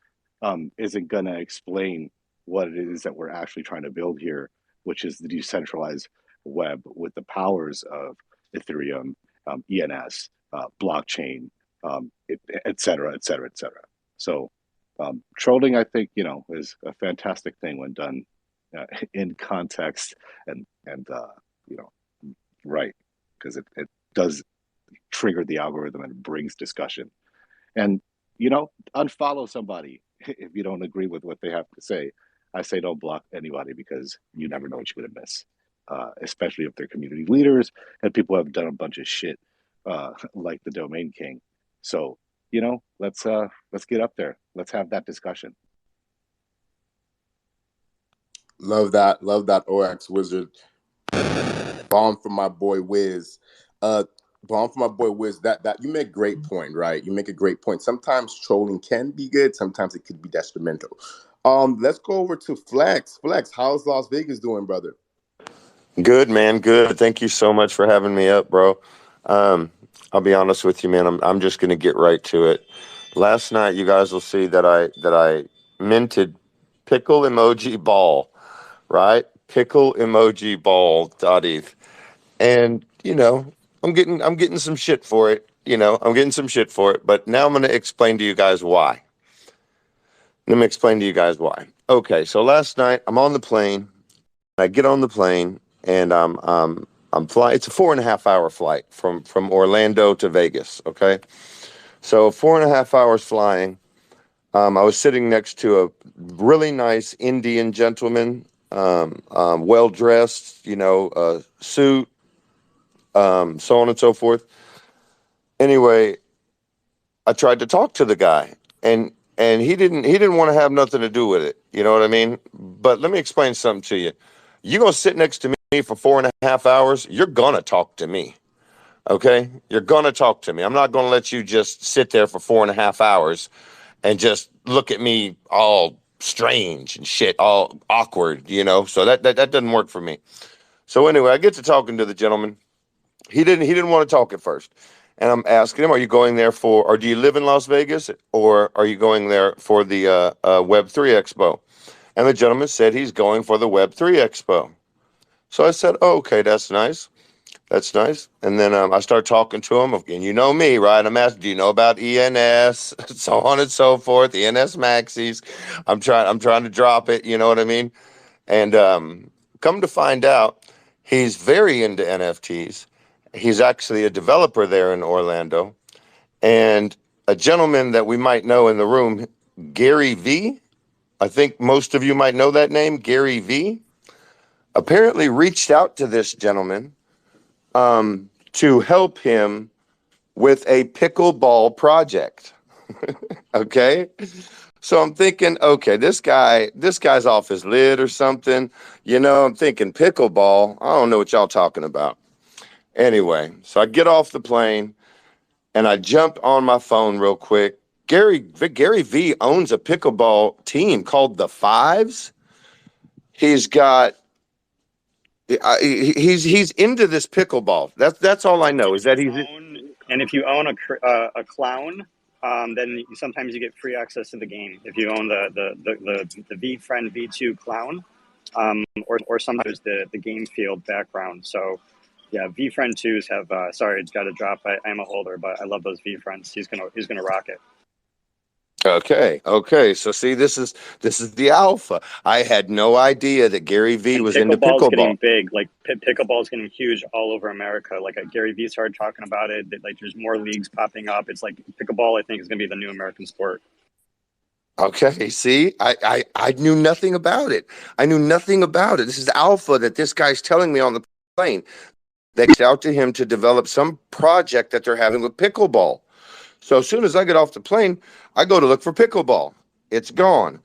isn't going to explain what it is that we're actually trying to build here, which is the decentralized web with the powers of Ethereum, ENS, blockchain, et cetera, et cetera, et cetera. So trolling, I think, you know, is a fantastic thing when done in context and you know, right, because it does trigger the algorithm and brings discussion. And, you know, unfollow somebody if you don't agree with what they have to say. I say don't block anybody because you never know what you're going to miss, especially if they're community leaders and people have done a bunch of shit like the Domain King. So, you know, let's get up there. Let's have that discussion. Love that OX Wizard. Bomb from my boy Wiz. Bomb from my boy Wiz. That you make a great point, right? You make a great point. Sometimes trolling can be good. Sometimes it could be detrimental. Let's go over to Flex. Flex, how's Las Vegas doing, brother? Good, man. Good. Thank you so much for having me up, bro. I'll be honest with you, man. I'm just gonna get right to it. Last night, you guys will see that I minted pickle emoji ball, right? Pickle emoji ball .eth. And you know, I'm getting some shit for it. You know, I'm getting some shit for it. But now I'm gonna explain to you guys why. Let me explain to you guys why. Okay, so last night I'm on the plane. I get on the plane and I'm flying. It's a 4.5 hour flight from Orlando to Vegas. Okay, so 4.5 hours flying. I was sitting next to a really nice Indian gentleman, well dressed, you know, suit, so on and so forth. Anyway, I tried to talk to the guy, and he didn't want to have nothing to do with it. You know what I mean? But let me explain something to you. You're gonna sit next to me for 4.5 hours. You're gonna talk to me. Okay? You're gonna talk to me. I'm not gonna let you just sit there for 4.5 hours and just look at me all strange and shit, all awkward, you know. So that doesn't work for me. So anyway, I get to talking to the gentleman. He didn't want to talk at first. And I'm asking him, are you going there for, or do you live in Las Vegas, or are you going there for the Web3 Expo? And the gentleman said he's going for the Web3 Expo. So I said, oh, okay, that's nice. That's nice. And then I start talking to him. And you know me, right? I'm asking, do you know about ENS? So on and so forth, ENS Maxis. I'm trying to drop it, you know what I mean? And come to find out, he's very into NFTs. He's actually a developer there in Orlando. And a gentleman that we might know in the room, Gary V. I think most of you might know that name, Gary V. Apparently reached out to this gentleman to help him with a pickleball project. Okay? So I'm thinking, okay, this guy's off his lid or something. You know, I'm thinking pickleball. I don't know what y'all talking about. Anyway, so I get off the plane and I jump on my phone real quick. Gary V owns a pickleball team called the Fives. He's got he's into this pickleball. That's all I know is that he's. If you own a clown, then sometimes you get free access to the game. If you own the VFriend V2 clown, or sometimes the game field background. So yeah, VFriend 2s have. Sorry, it's got to drop. I am a holder, but I love those VFriends. He's gonna rock it. Okay. So see, this is the alpha. I had no idea that Gary Vee And was into pickleball is pickleball. getting big. Like pickleball is getting huge all over America. Like Gary Vee started talking about it. Like there's more leagues popping up. It's like pickleball, I think, is going to be the new American sport. Okay, see, I knew nothing about it. I knew nothing about it. This is alpha that this guy's telling me on the plane. They reached out to him to develop some project that they're having with pickleball. So as soon as I get off the plane, I go to look for pickleball. It's gone.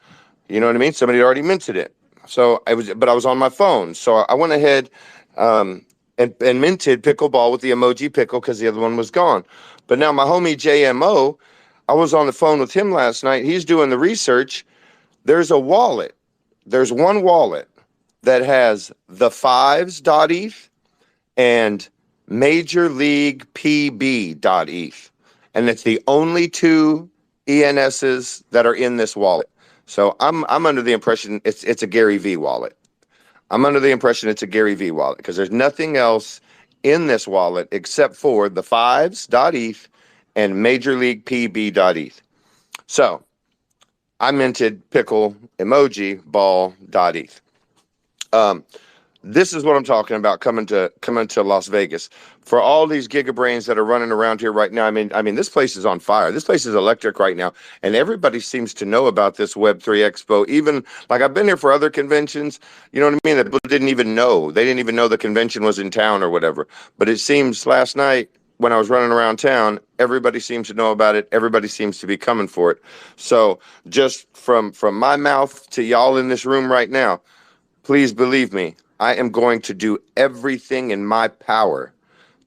You know what I mean? Somebody already minted it. So but I was on my phone. So I went ahead and minted pickleball with the emoji pickle because the other one was gone. But now my homie JMO, I was on the phone with him last night. He's doing the research. There's a wallet. There's one wallet that has the fives.eth and Major League PB.eth. And it's the only two ENSs that are in this wallet. So I'm under the impression it's a Gary V wallet. I'm under the impression it's a Gary V wallet because there's nothing else in this wallet except for the fives.eth and Major League PB.eth. So I minted pickle emoji ball.eth. This is what I'm talking about coming to Las Vegas. For all these gigabrains that are running around here right now, I mean, this place is on fire. This place is electric right now, and everybody seems to know about this Web3 Expo. Even like I've been here for other conventions, you know what I mean? That people didn't even know. They didn't even know the convention was in town or whatever. But it seems last night when I was running around town, everybody seems to know about it. Everybody seems to be coming for it. So just from my mouth to y'all in this room right now, please believe me, I am going to do everything in my power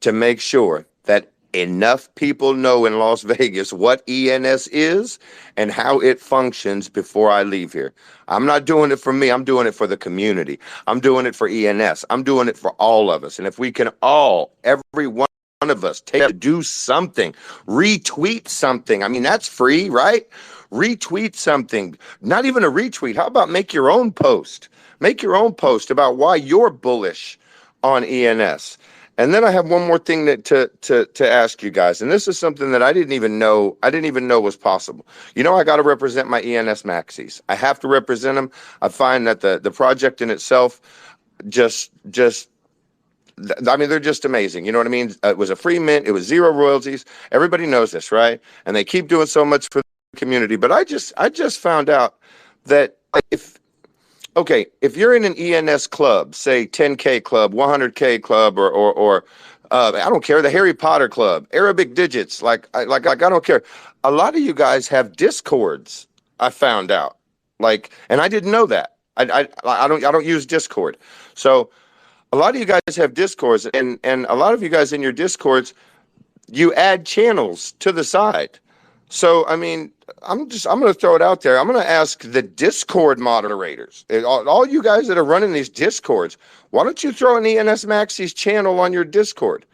to make sure that enough people know in Las Vegas what ENS is and how it functions before I leave here. I'm not doing it for me. I'm doing it for the community. I'm doing it for ENS. I'm doing it for all of us. And if we can all, every one of us, take to do something, retweet something. I mean, that's free, right? Retweet something. Not even a retweet. How about make your own post? Make your own post about why you're bullish on ENS. And then I have one more thing to ask you guys, and this is something that I didn't even know was possible. You know, I got to represent my ENS maxis. I have to represent them. I find that the project in itself just I mean, they're just amazing. You know what I mean? It was a free mint. It was zero royalties. Everybody knows this, right? And they keep doing so much for the community. But I just found out that if you're in an ENS club, say 10K club, 100K club, or I don't care, the Harry Potter club, Arabic digits, I don't care. A lot of you guys have Discords. I found out, and I didn't know that. I don't use Discord, so a lot of you guys have Discords, and a lot of you guys in your Discords, you add channels to the side. So, I mean, I'm going to throw it out there. I'm going to ask the Discord moderators, all you guys that are running these Discords, why don't you throw an ENS Maxis channel on your Discord?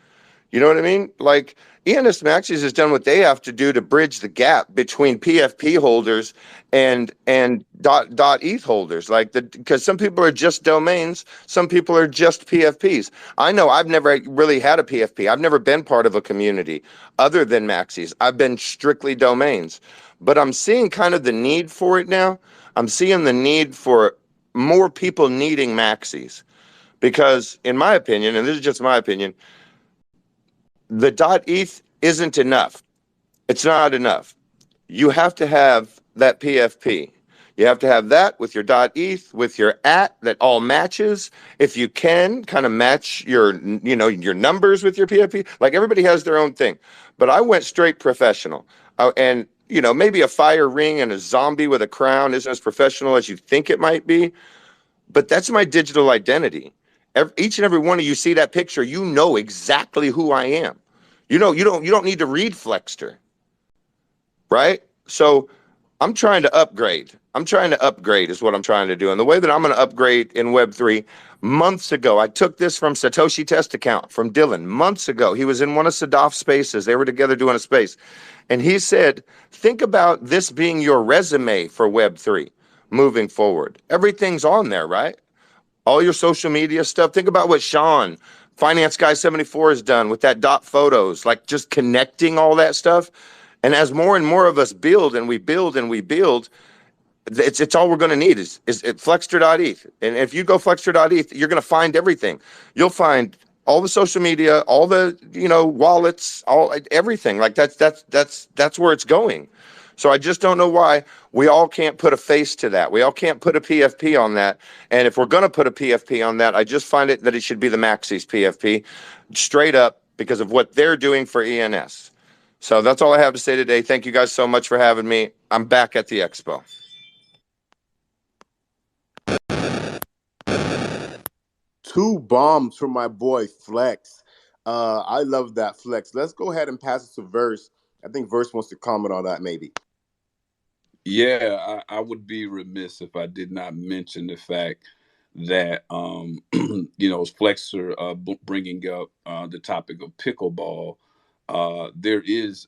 You know what I mean? Like ENS Maxis has done what they have to do to bridge the gap between PFP holders and .eth holders. Because some people are just domains, some people are just PFPs. I know I've never really had a PFP. I've never been part of a community other than Maxis. I've been strictly domains. But I'm seeing kind of the need for it now. I'm seeing the need for more people needing Maxis. Because in my opinion, and this is just my opinion, the .eth isn't enough. It's not enough. You have to have that PFP. You have to have that with your .eth, with your @ that all matches. If you can, kind of match your numbers with your PFP. Like everybody has their own thing. But I went straight professional. And maybe a fire ring and a zombie with a crown isn't as professional as you think it might be. But that's my digital identity. Each and every one of you see that picture, you know exactly who I am. You don't need to read Flexter, right? So I'm trying to upgrade. Is what I'm trying to do. And the way that I'm going to upgrade in Web3, months ago, I took this from Satoshi Test Account from Dylan. Months ago, he was in one of Sadaf's spaces. They were together doing a space. And he said, think about this being your resume for Web3 moving forward. Everything's on there, right? All your social media stuff. Think about what Sean, Finance Guy 74, has done with that dot photos, like just connecting all that stuff. And as more and more of us build and we build and we build, it's all we're going to need is Flexter.eth. And if you go Flexter.eth, you're going to find everything. You'll find all the social media, all the, wallets, all everything. Like that's where it's going. So I just don't know why we all can't put a face to that. We all can't put a PFP on that. And if we're going to put a PFP on that, I just find it that it should be the Maxis PFP straight up because of what they're doing for ENS. So that's all I have to say today. Thank you guys so much for having me. I'm back at the expo. Two bombs from my boy Flex. I love that, Flex. Let's go ahead and pass it to Verse. I think Verse wants to comment on that, maybe. Yeah, I would be remiss if I did not mention the fact that Flexer bringing up the topic of pickleball. There is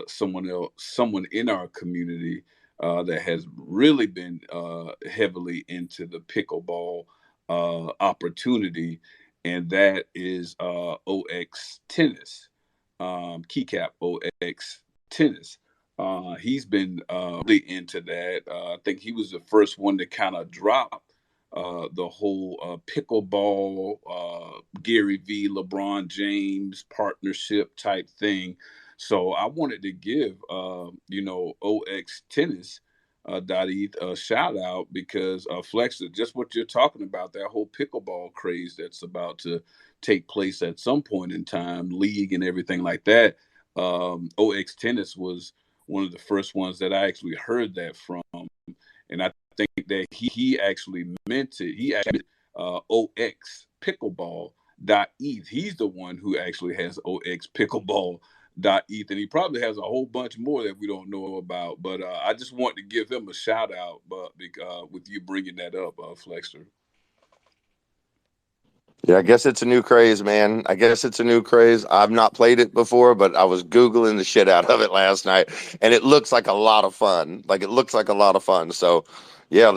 someone in our community that has really been heavily into the pickleball opportunity, and that is OX Tennis, Keycap OX Tennis. He's been really into that. I think he was the first one to kind of drop the whole pickleball, Gary V, LeBron James partnership type thing. So I wanted to give, OX Tennis .eth a shout out because Flexer, just what you're talking about, that whole pickleball craze that's about to take place at some point in time, league and everything like that. OX Tennis was one of the first ones that I actually heard that from, and I think that he actually meant it. He actually OX Pickleball .eth. He's the one who actually has OX Pickleball .eth, and he probably has a whole bunch more that we don't know about. But I just want to give him a shout out, but with you bringing that up, Flexter. Yeah, I guess it's a new craze, man. I guess it's a new craze. I've not played it before, but I was Googling the shit out of it last night, and it looks like a lot of fun. Like, it looks like a lot of fun. So, yeah,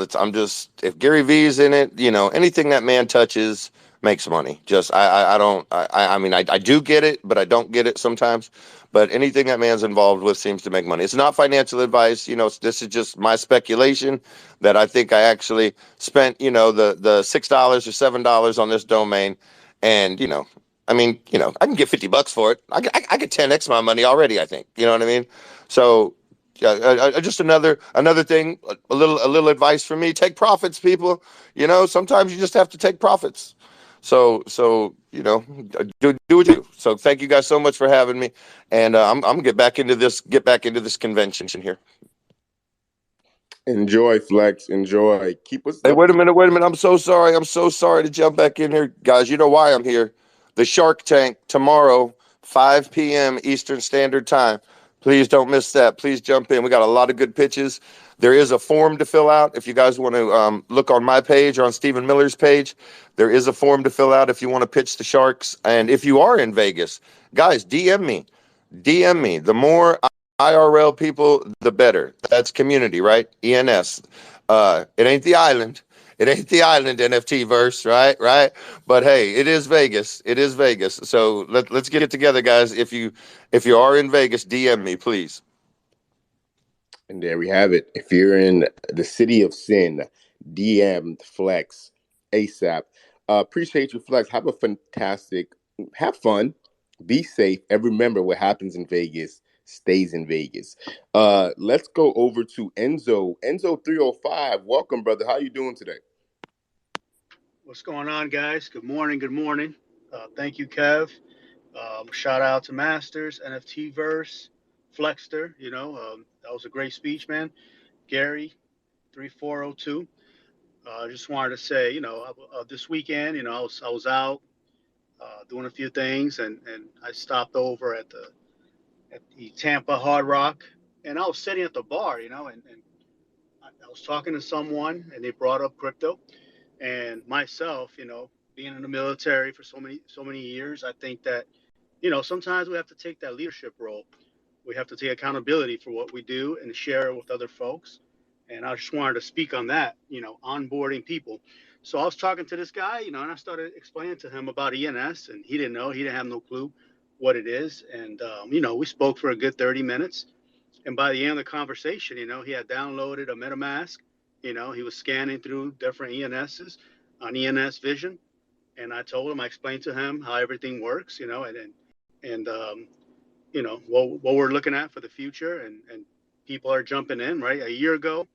if Gary Vee's in it, anything that man touches makes money. Just, I mean, I do get it, but I don't get it sometimes. But anything that man's involved with seems to make money. It's not financial advice. This is just my speculation that I think I actually spent, the $6 or $7 on this domain. And, I mean, I can get $50 for it. I get 10x my money already, I think. You know what I mean? So, yeah, just another thing, a little advice from me: take profits, people. Sometimes you just have to take profits. So do what you do. So thank you guys so much for having me, and I'm gonna get back into this convention here. Enjoy, Flex. Enjoy. Keep us Hey, up. wait a minute. I'm so sorry. I'm so sorry to jump back in here, guys. You know why I'm here? The Shark Tank tomorrow, 5 p.m. Eastern Standard Time. Please don't miss that. Please jump in. We got a lot of good pitches. There is a form to fill out if you guys want to look on my page or on Stephen Miller's page. There is a form to fill out if you want to pitch the Sharks. And if you are in Vegas, guys, DM me. DM me. The more IRL people, the better. That's community, right? ENS. It ain't the island. It ain't the island NFT verse, right? Right. But hey, it is Vegas. It is Vegas. So let's get it together, guys. If you are in Vegas, DM me, please. And there we have it. If you're in the city of sin, DM Flex ASAP. Appreciate you, Flex. Have fun, be safe, and remember what happens in Vegas stays in Vegas. Let's go over to Enzo. Enzo 305. Welcome, brother. How you doing today? What's going on, guys? Good morning. Good morning. Thank you, Kev. Shout out to Masters, NFT Verse, Flexter. That was a great speech, man. Gary, 3402. I just wanted to say, this weekend, I was out doing a few things, and I stopped over at the Tampa Hard Rock, and I was sitting at the bar, and I was talking to someone, and they brought up crypto. And myself, being in the military for so many years, I think that, sometimes we have to take that leadership role. We have to take accountability for what we do and share it with other folks. And I just wanted to speak on that, onboarding people. So I was talking to this guy, and I started explaining to him about ENS, and he didn't know, he didn't have no clue what it is. And we spoke for a good 30 minutes. And by the end of the conversation, he had downloaded a MetaMask. He was scanning through different ENSs on ENS Vision. And I explained to him how everything works, and what we're looking at for the future. And people are jumping in, right? A year ago,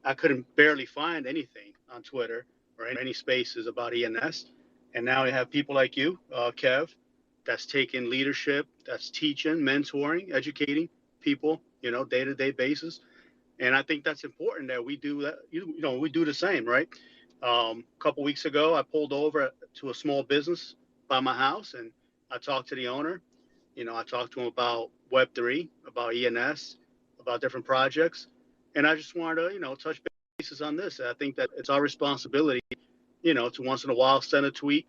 I couldn't barely find anything on Twitter or any spaces about ENS. And now we have people like you, Kev, that's taking leadership, that's teaching, mentoring, educating people, day-to-day basis. And I think that's important that we do that. We do the same, right? A couple weeks ago, I pulled over to a small business by my house, and I talked to the owner. I talked to him about Web3, about ENS, about different projects, and I just wanted to, touch bases on this. I think that it's our responsibility, to once in a while send a tweet.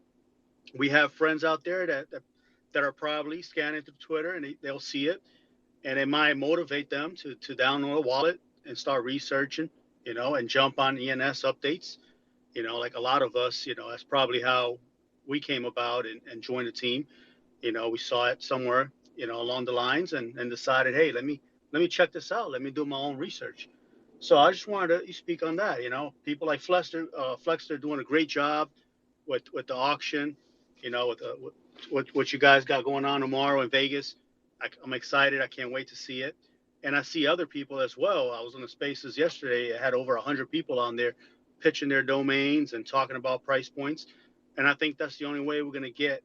We have friends out there that are probably scanning through Twitter, and they'll see it, and it might motivate them to download a wallet and start researching, and jump on ENS updates. Like a lot of us, that's probably how we came about and joined the team. We saw it somewhere, along the lines, and decided, hey, let me check this out. Let me do my own research. So I just wanted to speak on that. People like Flexter doing a great job with the auction. With what you guys got going on tomorrow in Vegas. I'm excited. I can't wait to see it. And I see other people as well. I was in the spaces yesterday. I had over 100 people on there pitching their domains and talking about price points. And I think that's the only way we're going to get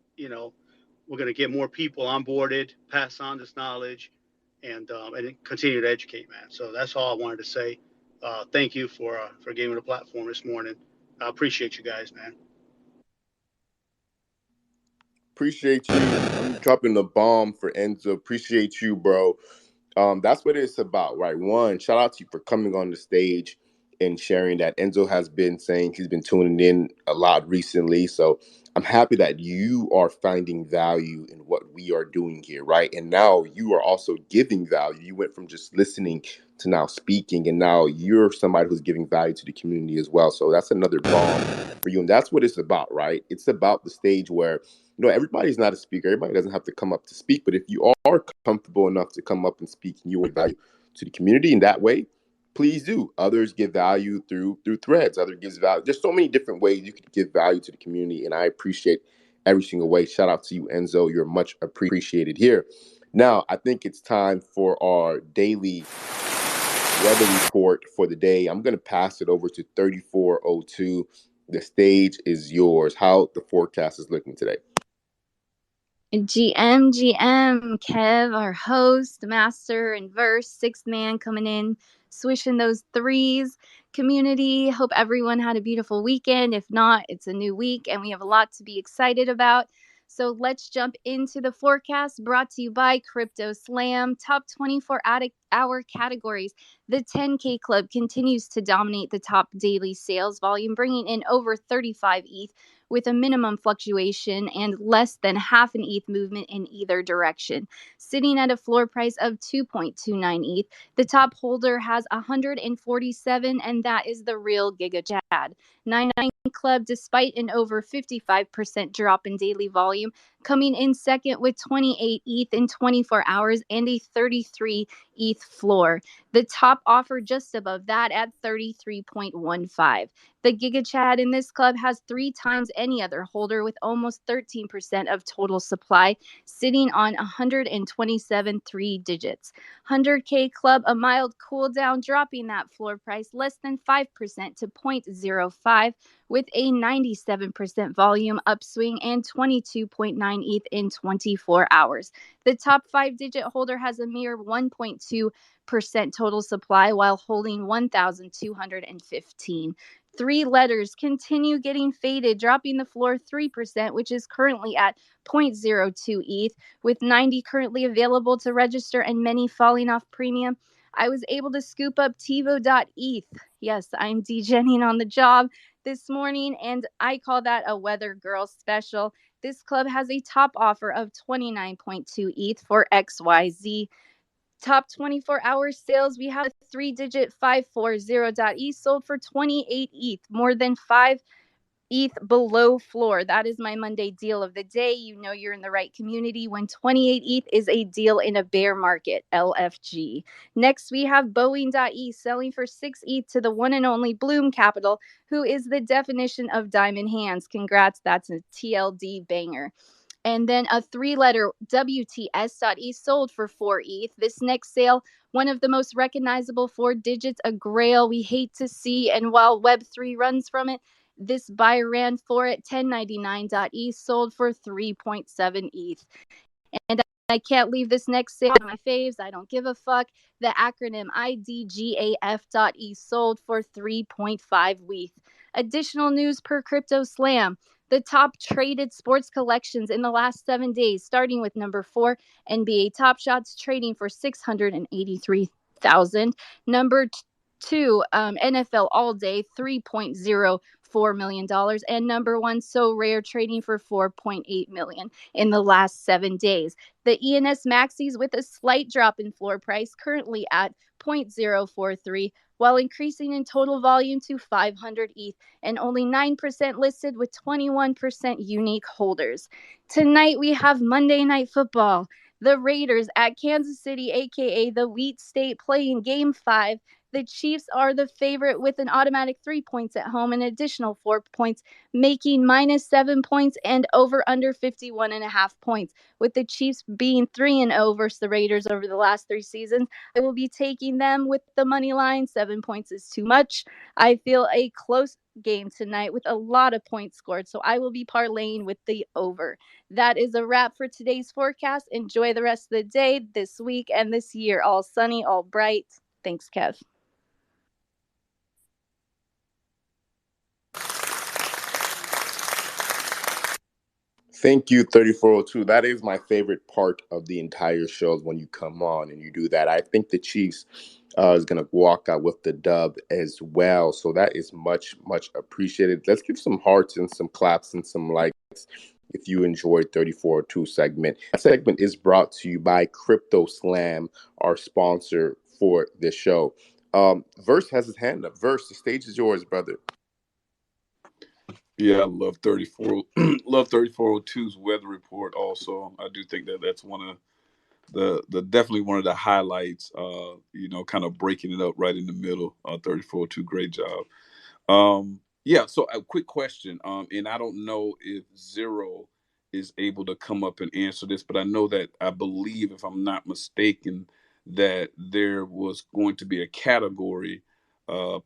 more people onboarded, pass on this knowledge, and continue to educate, man. So that's all I wanted to say. Thank you for giving me the platform this morning. I appreciate you guys, man. Appreciate you. I'm dropping the bomb for Enzo. Appreciate you, bro. That's what it's about, right? One, shout out to you for coming on the stage and sharing that. Enzo has been saying he's been tuning in a lot recently. So I'm happy that you are finding value in what we are doing here, right? And now you are also giving value. You went from just listening to now speaking, and now you're somebody who's giving value to the community as well. So that's another bomb for you. And that's what it's about, right? It's about the stage where everybody's not a speaker. Everybody doesn't have to come up to speak. But if you are comfortable enough to come up and speak and you want value to the community in that way, please do. Others give value through threads. Others gives value. There's so many different ways you could give value to the community, and I appreciate every single way. Shout out to you, Enzo. You're much appreciated here. Now, I think it's time for our daily weather report for the day. I'm going to pass it over to 3402. The stage is yours. How the forecast is looking today? GM, Kev, our host, master, and verse, sixth man coming in, swishing those threes. Community, hope everyone had a beautiful weekend. If not, it's a new week, and we have a lot to be excited about. So let's jump into the forecast brought to you by Crypto Slam. Top 24-hour categories. The 10K Club continues to dominate the top daily sales volume, bringing in over 35 ETH with a minimum fluctuation and less than half an ETH movement in either direction. Sitting at a floor price of 2.29 ETH, the top holder has 147, and that is the real Giga Chad. 99 Club, despite an over 55% drop in daily volume, coming in second with 28 ETH in 24 hours and a 33 ETH floor. The top offer just above that at 33.15. The Giga Chad in this club has 3 times any other holder with almost 13% of total supply, sitting on 127 three digits. 100K Club, a mild cool down, dropping that floor price less than 5% to 0.05 with a 97% volume upswing and 22.9 ETH in 24 hours. The top 5-digit holder has a mere 1.2% total supply while holding 1,215. 3 letters continue getting faded, dropping the floor 3%, which is currently at 0.02 ETH, with 90 currently available to register and many falling off premium. I was able to scoop up TiVo.eth. Yes, I'm degenning on the job this morning, and I call that a Weather Girl special. This club has a top offer of 29.2 ETH for XYZ. Top 24-hour sales, we have a 3-digit 540.E sold for 28 ETH, more than 5 ETH below floor. That is my Monday deal of the day. You know you're in the right community when 28 ETH is a deal in a bear market, LFG. Next, we have Boeing.E selling for 6 ETH to the one and only Bloom Capital, who is the definition of diamond hands. Congrats, that's a TLD banger. And then a 3-letter WTS.E sold for 4 ETH. This next sale, one of the most recognizable 4 digits, a grail we hate to see. And while Web3 runs from it, this buyer ran for it. 1099.E sold for 3.7 ETH. And I can't leave this next sale on my faves. I don't give a fuck. The acronym IDGAF.E sold for 3.5 ETH. Additional news per Crypto Slam. The top traded sports collections in the last 7 days, starting with number 4, NBA Top Shots trading for $683,000. Number 2, NFL All Day, $3.04 million. And number 1, So Rare trading for $4.8 million in the last 7 days. The ENS Maxis with a slight drop in floor price, currently at 0.043, while increasing in total volume to 500 ETH and only 9% listed with 21% unique holders. Tonight we have Monday Night Football. The Raiders at Kansas City, aka the Wheat State, playing Game 5. The Chiefs are the favorite with an automatic 3 points at home, an additional 4 points, making -7 points and over under 51.5 points. With the Chiefs being 3-0 versus the Raiders over the last 3 seasons, I will be taking them with the money line. 7 points is too much. I feel a close game tonight with a lot of points scored, so I will be parlaying with the over. That is a wrap for today's forecast. Enjoy the rest of the day, this week, and this year. All sunny, all bright. Thanks, Kev. Thank you, 3402. That is my favorite part of the entire show is when you come on and you do that. I think the Chiefs is going to walk out with the dub as well. So that is much, much appreciated. Let's give some hearts and some claps and some likes if you enjoyed 3402 segment. That segment is brought to you by Crypto Slam, our sponsor for this show. Verse has his hand up. Verse, the stage is yours, brother. Yeah, I love 34 love 3402's weather report also. I do think that that's one of the definitely one of the highlights, kind of breaking it up right in the middle. 3402, great job. Yeah, so a quick question. And I don't know if Zero is able to come up and answer this, but I believe, if I'm not mistaken, that there was going to be a category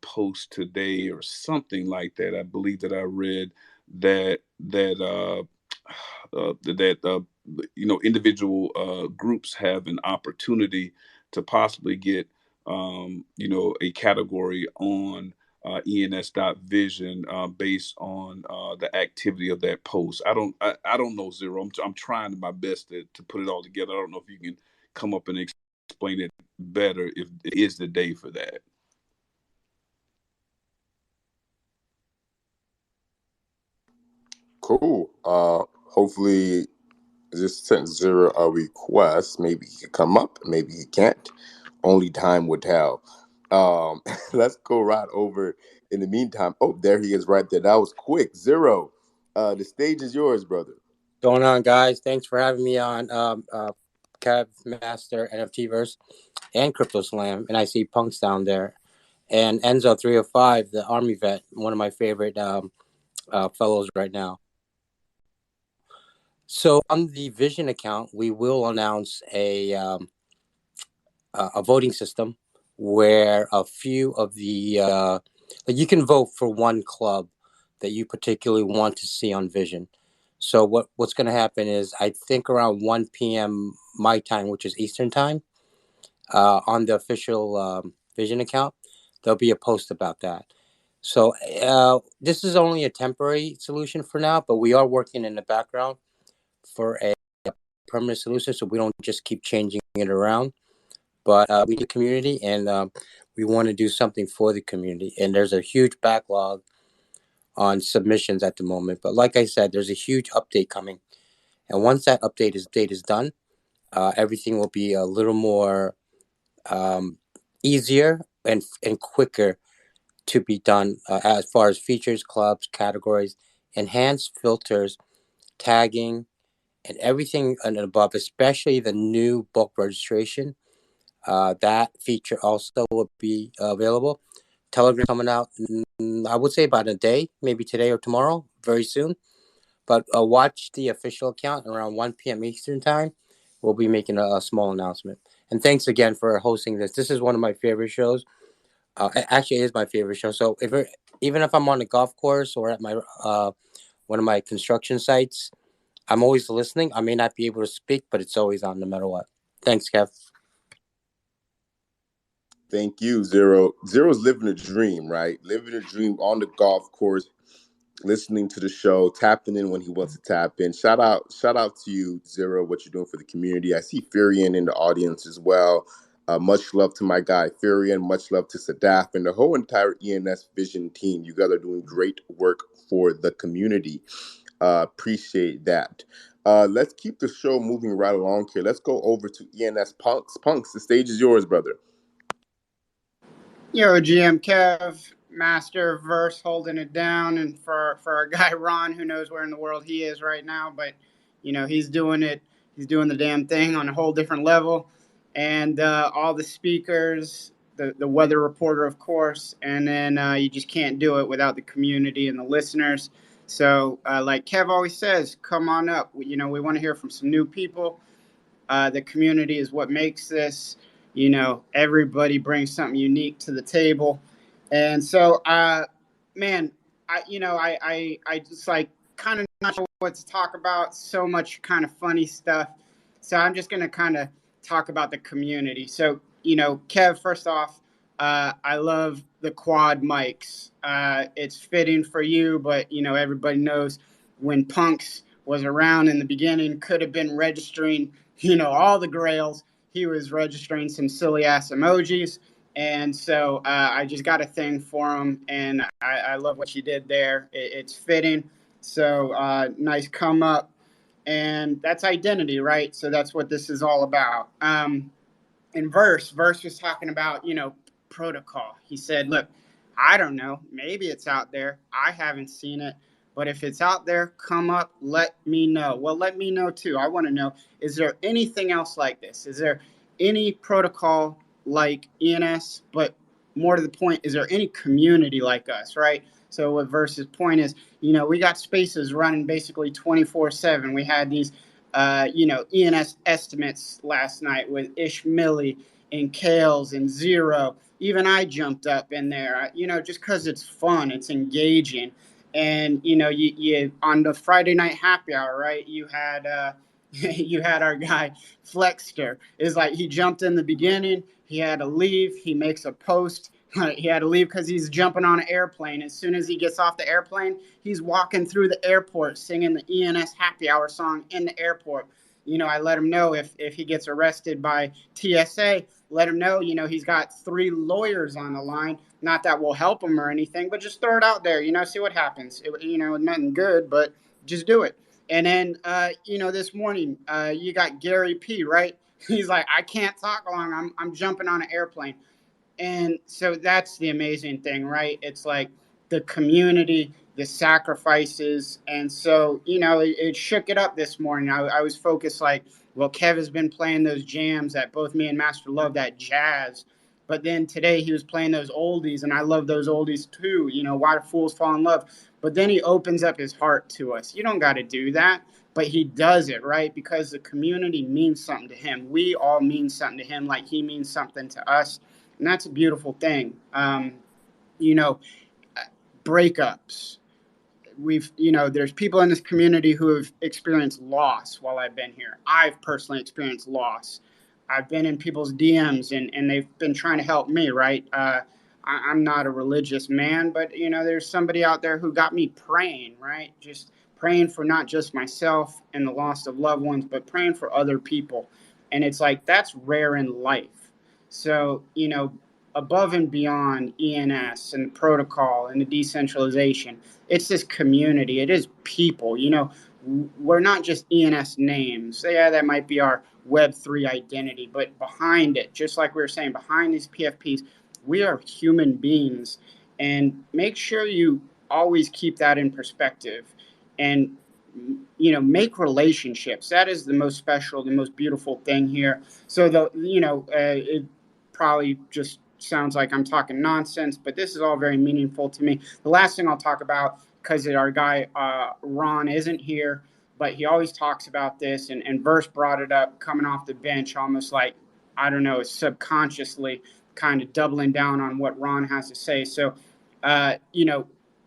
post today or something like that. I believe that I read that individual groups have an opportunity to possibly get a category on ens.vision based on the activity of that post. I don't know, Zero. I'm trying my best to put it all together. I don't know if you can come up and explain it better if it is the day for that. Cool. Hopefully just sent Zero a request. Maybe he could come up, maybe he can't. Only time would tell. Let's go right over in the meantime. Oh, there he is right there. That was quick. Zero. The stage is yours, brother. Going on, guys? Thanks for having me on, Kev, Master, NFTverse, and Crypto Slam. And I see Punks down there. And Enzo 305, the Army vet, one of my favorite fellows right now. So on the Vision account, we will announce a voting system where a few of the you can vote for one club that you particularly want to see on Vision. So what's going to happen is, I think around 1 p.m. my time, which is Eastern time, on the official Vision account, there'll be a post about that. So this is only a temporary solution for now, but we are working in the background for a permanent solution, so we don't just keep changing it around. But we need a community, and we want to do something for the community. And there's a huge backlog on submissions at the moment. But like I said, there's a huge update coming. And once that update is done, everything will be a little more easier and quicker to be done as far as features, clubs, categories, enhanced filters, tagging, and everything and above, especially the new bulk registration. That feature also will be available. Telegram coming out, I would say about a day, maybe today or tomorrow, very soon. But watch the official account around 1 p.m. Eastern time. We'll be making a small announcement. And thanks again for hosting this. This is one of my favorite shows. Actually, it is my favorite show. So even if I'm on a golf course or at my one of my construction sites, I'm always listening. I may not be able to speak, but it's always on no matter what. Thanks, Kev. Thank you, Zero. Zero's living a dream, right? Living a dream on the golf course, listening to the show, tapping in when he wants to tap in. Shout out to you, Zero, what you're doing for the community. I see Furion in the audience as well. Much love to my guy Furion. Much love to Sadaf and the whole entire ENS Vision team. You guys are doing great work for the community. Appreciate that. Let's keep the show moving right along here. Let's go over to ENS Punks. Punks, the stage is yours, brother. Yo, GM Kev, master of verse holding it down, and for our guy Ron, who knows where in the world he is right now, but he's doing it. He's doing the damn thing on a whole different level, and all the speakers, the weather reporter, of course, and then you just can't do it without the community and the listeners. So, like Kev always says, come on up. We want to hear from some new people. The community is what makes this. Everybody brings something unique to the table, and so, man, I just like kind of not sure what to talk about. So much kind of funny stuff. So I'm just gonna kind of talk about the community. So Kev, first off, I love the quad mics. It's fitting for you, but everybody knows when Punks was around in the beginning, could have been registering all the grails. He was registering some silly ass emojis. And so I just got a thing for him, and I love what you did there. It's fitting. So nice come up. And that's identity, right? So that's what this is all about. In Verse was talking about, protocol. He said, look, I don't know. Maybe it's out there. I haven't seen it. But if it's out there, come up, let me know. Well, let me know too. I want to know, is there anything else like this? Is there any protocol like ENS? But more to the point, is there any community like us, right? So what Verse's point is, we got spaces running basically 24/7. We had these ENS estimates last night with Ish Millie and Kales and Zero. Even I jumped up in there, just because it's fun, it's engaging. And, you on the Friday night happy hour, right, you had you had our guy Flexter. Is like he jumped in the beginning, he had to leave, he makes a post. He had to leave because he's jumping on an airplane. As soon as he gets off the airplane, he's walking through the airport singing the ENS Happy Hour song in the airport. I let him know if he gets arrested by TSA, let him know, he's got 3 lawyers on the line. Not that will help him or anything, but just throw it out there, see what happens. Nothing good, but just do it. And then, this morning, you got Gary P, right? He's like, I can't talk long. I'm jumping on an airplane. And so that's the amazing thing, right? It's like the community, the sacrifices. And so, it shook it up this morning. I was focused like, well, Kev has been playing those jams that both me and Master love, that jazz. But then today he was playing those oldies, and I love those oldies too. Why do fools fall in love? But then he opens up his heart to us. You don't got to do that, but he does it, right? Because the community means something to him. We all mean something to him like he means something to us. And that's a beautiful thing. Breakups. There's people in this community who have experienced loss while I've been here. I've personally experienced loss. I've been in people's DMs and they've been trying to help me, right? I'm not a religious man, but, there's somebody out there who got me praying, right? Just praying for not just myself and the loss of loved ones, but praying for other people. And it's like, that's rare in life. So, above and beyond ENS and protocol and the decentralization, it's this community. It is people. We're not just ENS names. Yeah, that might be our Web3 identity, but behind it, just like we were saying, behind these PFPs, we are human beings. And make sure you always keep that in perspective. and make relationships. That is the most special, the most beautiful thing here. So it probably just sounds like I'm talking nonsense, but this is all very meaningful to me. The last thing I'll talk about, because our guy Ron isn't here, but he always talks about this, and Verse brought it up coming off the bench, almost like, I don't know, subconsciously kind of doubling down on what Ron has to say. So,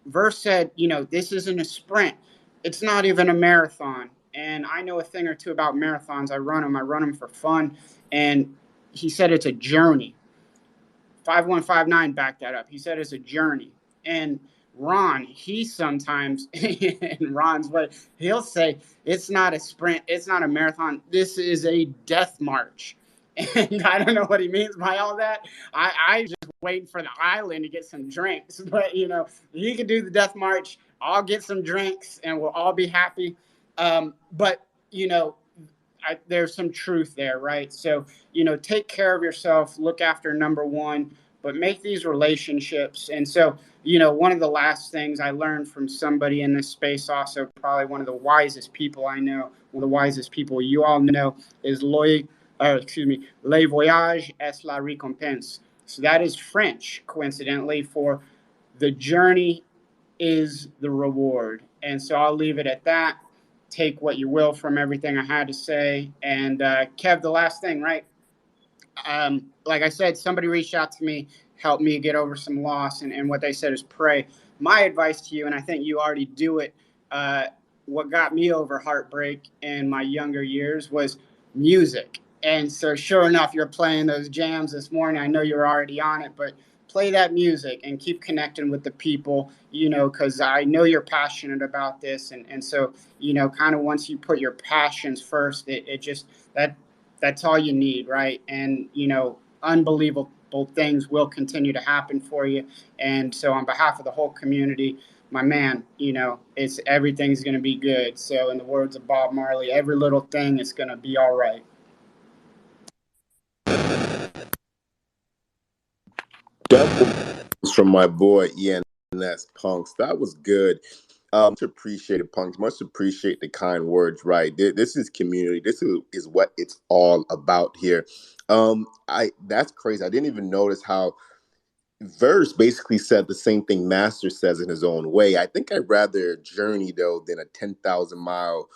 Verse said, this isn't a sprint. It's not even a marathon. And I know a thing or two about marathons. I run them for fun. And he said it's a journey. 5159 backed that up. He said it's a journey. And Ron, he sometimes, in Ron's way, he'll say it's not a sprint, it's not a marathon. This is a death march. And I don't know what he means by all that. I just waiting for the island to get some drinks. But he can do the death march. I'll get some drinks, and we'll all be happy. But there's some truth there, right? So take care of yourself. Look after number one, but make these relationships. And so one of the last things I learned from somebody in this space, also probably one of the wisest people I know, one of the wisest people you all know, is le voyage est la récompense. So that is French, coincidentally, for the journey is the reward. And so I'll leave it at that. Take what you will from everything I had to say. And Kev, the last thing, right? Like I said, somebody reached out to me, helped me get over some loss, and what they said is pray. My advice to you, and I think you already do it, what got me over heartbreak in my younger years was music. And so sure enough, you're playing those jams this morning. I know you're already on it, but play that music and keep connecting with the people, because I know you're passionate about this. And so, kind of once you put your passions first, it just, that's all you need, right? And, unbelievable things will continue to happen for you. And so on behalf of the whole community, my man, everything's going to be good. So in the words of Bob Marley, every little thing is going to be all right. From my boy ENS Punks. That was good. Much appreciated, Punks. Much appreciate the kind words. Right, this is community. This is what it's all about here. That's crazy. I didn't even notice how Verse basically said the same thing Master says in his own way. I think I'd rather journey though than a 10,000-mile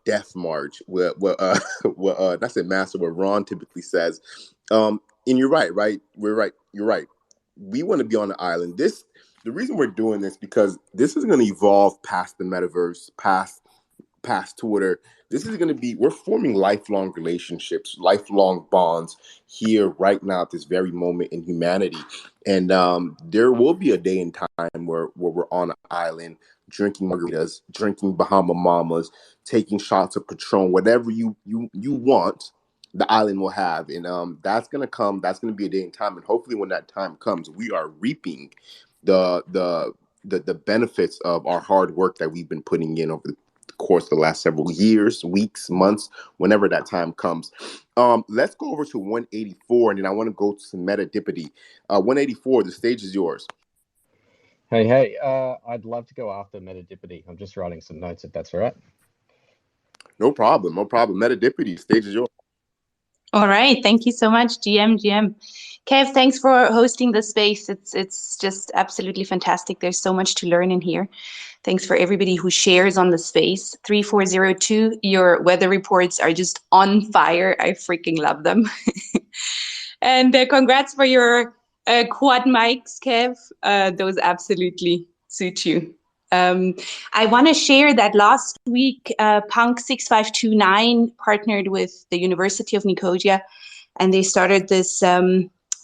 death march. Not say Master, what Ron typically says. And you're right. We're right. You're right. We want to be on the island. The reason we're doing this because this is going to evolve past the metaverse, past Twitter. This is going to be, we're forming lifelong relationships, lifelong bonds here right now at this very moment in humanity. And there will be a day and time where we're on an island drinking margaritas, drinking Bahama Mamas, taking shots of Patron, whatever you want, the island will have. And that's going to come. That's going to be a day and time. And hopefully when that time comes, we are reaping the benefits of our hard work that we've been putting in over the course of the last several years, weeks, months, whenever that time comes. Let's go over to 184, and then I want to go to some metadipity. 184, the stage is yours. Hey, I'd love to go after metadipity. I'm just writing some notes if that's all right. No problem. Metadipity, stage is yours. All right. Thank you so much, GM. Kev, thanks for hosting the space. It's just absolutely fantastic. There's so much to learn in here. Thanks for everybody who shares on the space. 3402, your weather reports are just on fire. I freaking love them. And congrats for your quad mics, Kev. Those absolutely suit you. I want to share that last week, Punk 6529 partnered with the University of Nicosia, and they started this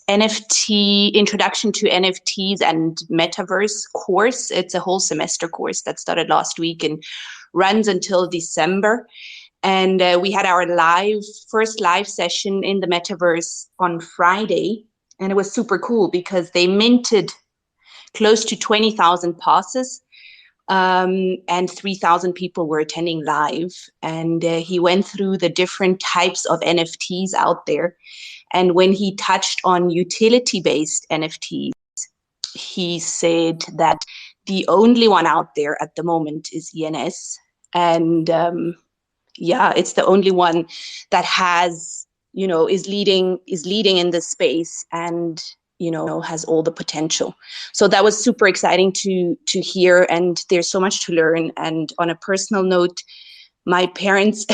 NFT introduction to NFTs and metaverse course. It's a whole semester course that started last week and runs until December. And we had our first live session in the metaverse on Friday, and it was super cool because they minted close to 20,000 passes. And 3,000 people were attending live, and he went through the different types of NFTs out there. And when he touched on utility-based NFTs, he said that the only one out there at the moment is ENS. And it's the only one that has, is leading in this space and, has all the potential. So that was super exciting to hear. And there's so much to learn. And on a personal note, my parents,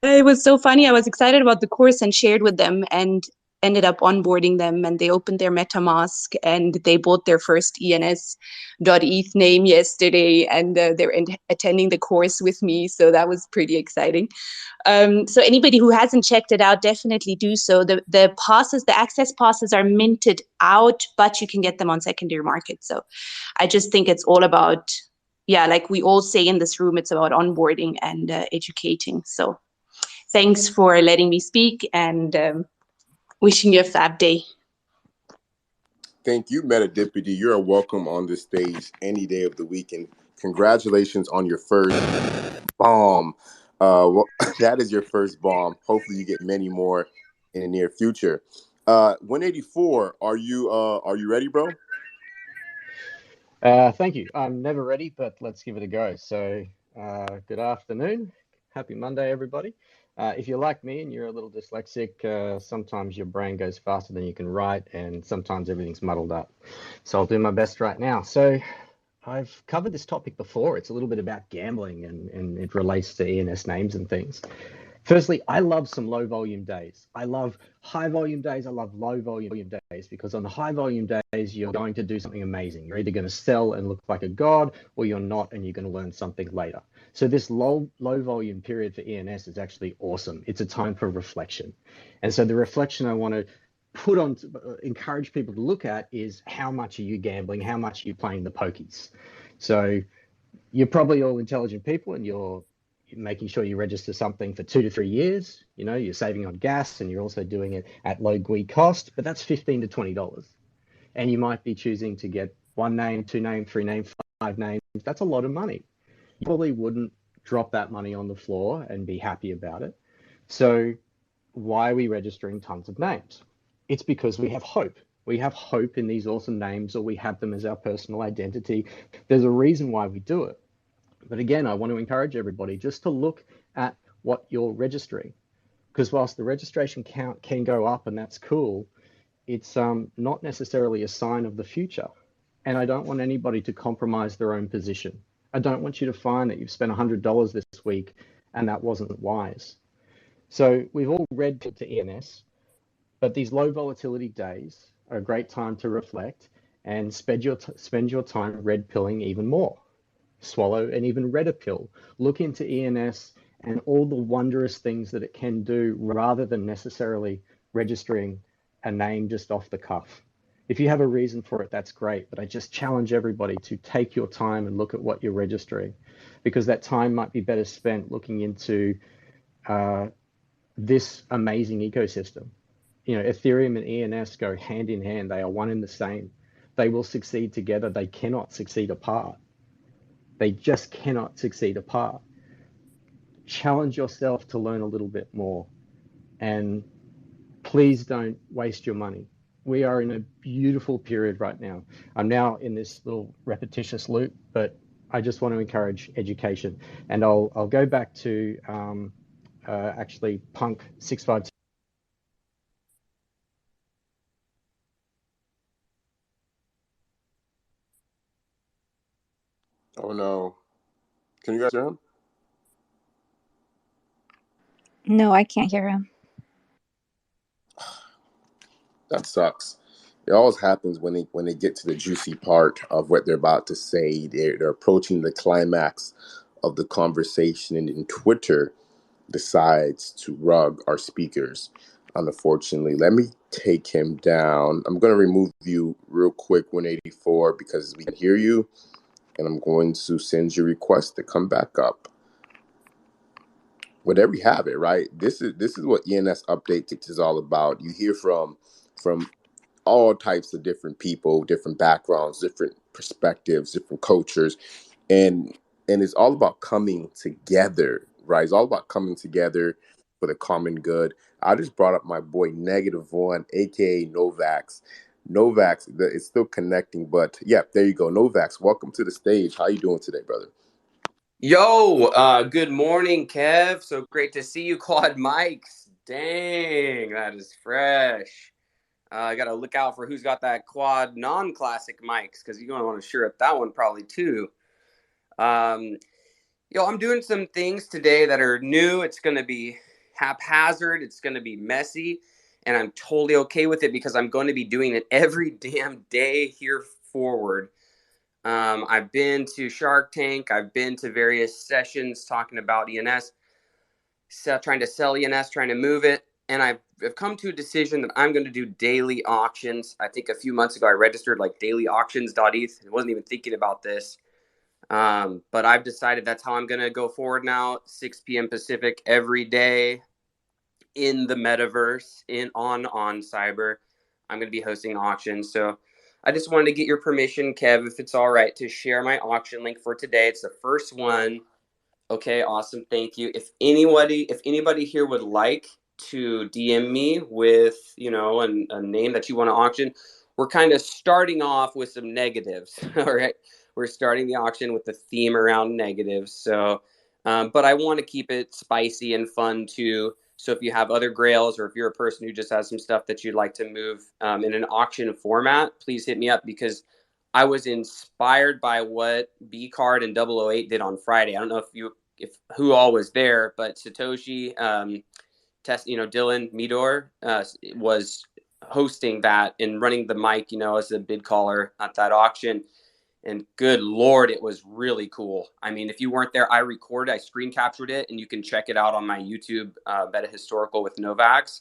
it was so funny. I was excited about the course and shared with them and ended up onboarding them, and they opened their MetaMask and they bought their first ENS.eth name yesterday, and they're attending the course with me. So that was pretty exciting. So anybody who hasn't checked it out, definitely do so. The passes, the access passes are minted out, but you can get them on secondary market. So I just think it's all about, like we all say in this room, it's about onboarding and educating. So thanks for letting me speak, and wishing you a fab day. Thank you, Meta Deputy. You're welcome on this stage any day of the week, and congratulations on your first bomb. That is your first bomb. Hopefully, you get many more in the near future. 184. Are you ready, bro? Thank you. I'm never ready, but let's give it a go. So, good afternoon. Happy Monday, everybody. If you're like me and you're a little dyslexic, sometimes your brain goes faster than you can write, and sometimes everything's muddled up. So I'll do my best right now. So I've covered this topic before. It's a little bit about gambling, and it relates to ENS names and things. Firstly, I love some low volume days. I love high volume days. I love low volume days, because on the high volume days, you're going to do something amazing. You're either going to sell and look like a god, or you're not, and you're going to learn something later. So this low volume period for ENS is actually awesome. It's a time for reflection. And so the reflection I want to put on, encourage people to look at, is how much are you gambling? How much are you playing the pokies? So you're probably all intelligent people, and you're making sure you register something for 2 to 3 years. You're saving on gas, and you're also doing it at low GUI cost, but that's $15 to $20. And you might be choosing to get 1 name, 2 name, 3 name, 5 names. That's a lot of money. You probably wouldn't drop that money on the floor and be happy about it. So why are we registering tons of names? It's because we have hope. We have hope in these awesome names, or we have them as our personal identity. There's a reason why we do it. But again, I want to encourage everybody just to look at what you're registering, because whilst the registration count can go up, and that's cool, it's not necessarily a sign of the future. And I don't want anybody to compromise their own position. I don't want you to find that you've spent $100 this week and that wasn't wise. So we've all red pilled to ENS, but these low volatility days are a great time to reflect and spend your time red pilling even more. Swallow an even redder pill. Look into ENS and all the wondrous things that it can do, rather than necessarily registering a name just off the cuff. If you have a reason for it, that's great, but I just challenge everybody to take your time and look at what you're registering, because that time might be better spent looking into this amazing ecosystem. Ethereum and ENS go hand in hand. They are one and the same. They will succeed together. They cannot succeed apart. They just cannot succeed apart. Challenge yourself to learn a little bit more, and please don't waste your money. We are in a beautiful period right now. I'm now in this little repetitious loop, but I just want to encourage education. And I'll go back to actually Punk 652. Oh no. Can you guys hear him? No, I can't hear him. That sucks. It always happens when they get to the juicy part of what they're about to say. They're approaching the climax of the conversation, and then Twitter decides to rug our speakers. Unfortunately, let me take him down. I'm going to remove you real quick, 184, because we can hear you, and I'm going to send you a request to come back up. Whatever you have it, right? This is what ENS Updates is all about. You hear from all types of different people, different backgrounds, different perspectives, different cultures, and it's all about coming together, right? It's all about coming together for the common good. I just brought up my boy Negative One, aka Novax. Novax, it's still connecting, but yeah, there you go. Novax, welcome to the stage. How you doing today, brother? Yo, good morning, Kev. So great to see you, Quad Mics. Dang, that is fresh. I got to look out for who's got that quad non-classic mics because you're going to want to sure up that one probably too. I'm doing some things today that are new. It's going to be haphazard. It's going to be messy, and I'm totally okay with it because I'm going to be doing it every damn day here forward. I've been to Shark Tank. I've been to various sessions talking about ENS, trying to sell ENS, trying to move it. And I've come to a decision that I'm going to do daily auctions. I think a few months ago I registered like dailyauctions.eth. I wasn't even thinking about this. But I've decided that's how I'm going to go forward now, 6 p.m. Pacific every day in the metaverse, on Cyber. I'm going to be hosting auctions. So I just wanted to get your permission, Kev, if it's all right, to share my auction link for today. It's the first one. Okay, awesome. Thank you. If anybody here would like to DM me with, a name that you want to auction, we're kind of starting off with some negatives. All right. We're starting the auction with the theme around negatives. So, but I want to keep it spicy and fun too. So if you have other grails or if you're a person who just has some stuff that you'd like to move in an auction format, please hit me up because I was inspired by what B Card and 008 did on Friday. I don't know if who all was there, but Satoshi, Dylan Midor was hosting that and running the mic, as a bid caller at that auction. And good Lord, it was really cool. I mean, if you weren't there, I screen captured it, and you can check it out on my YouTube, Beta Historical with Novax.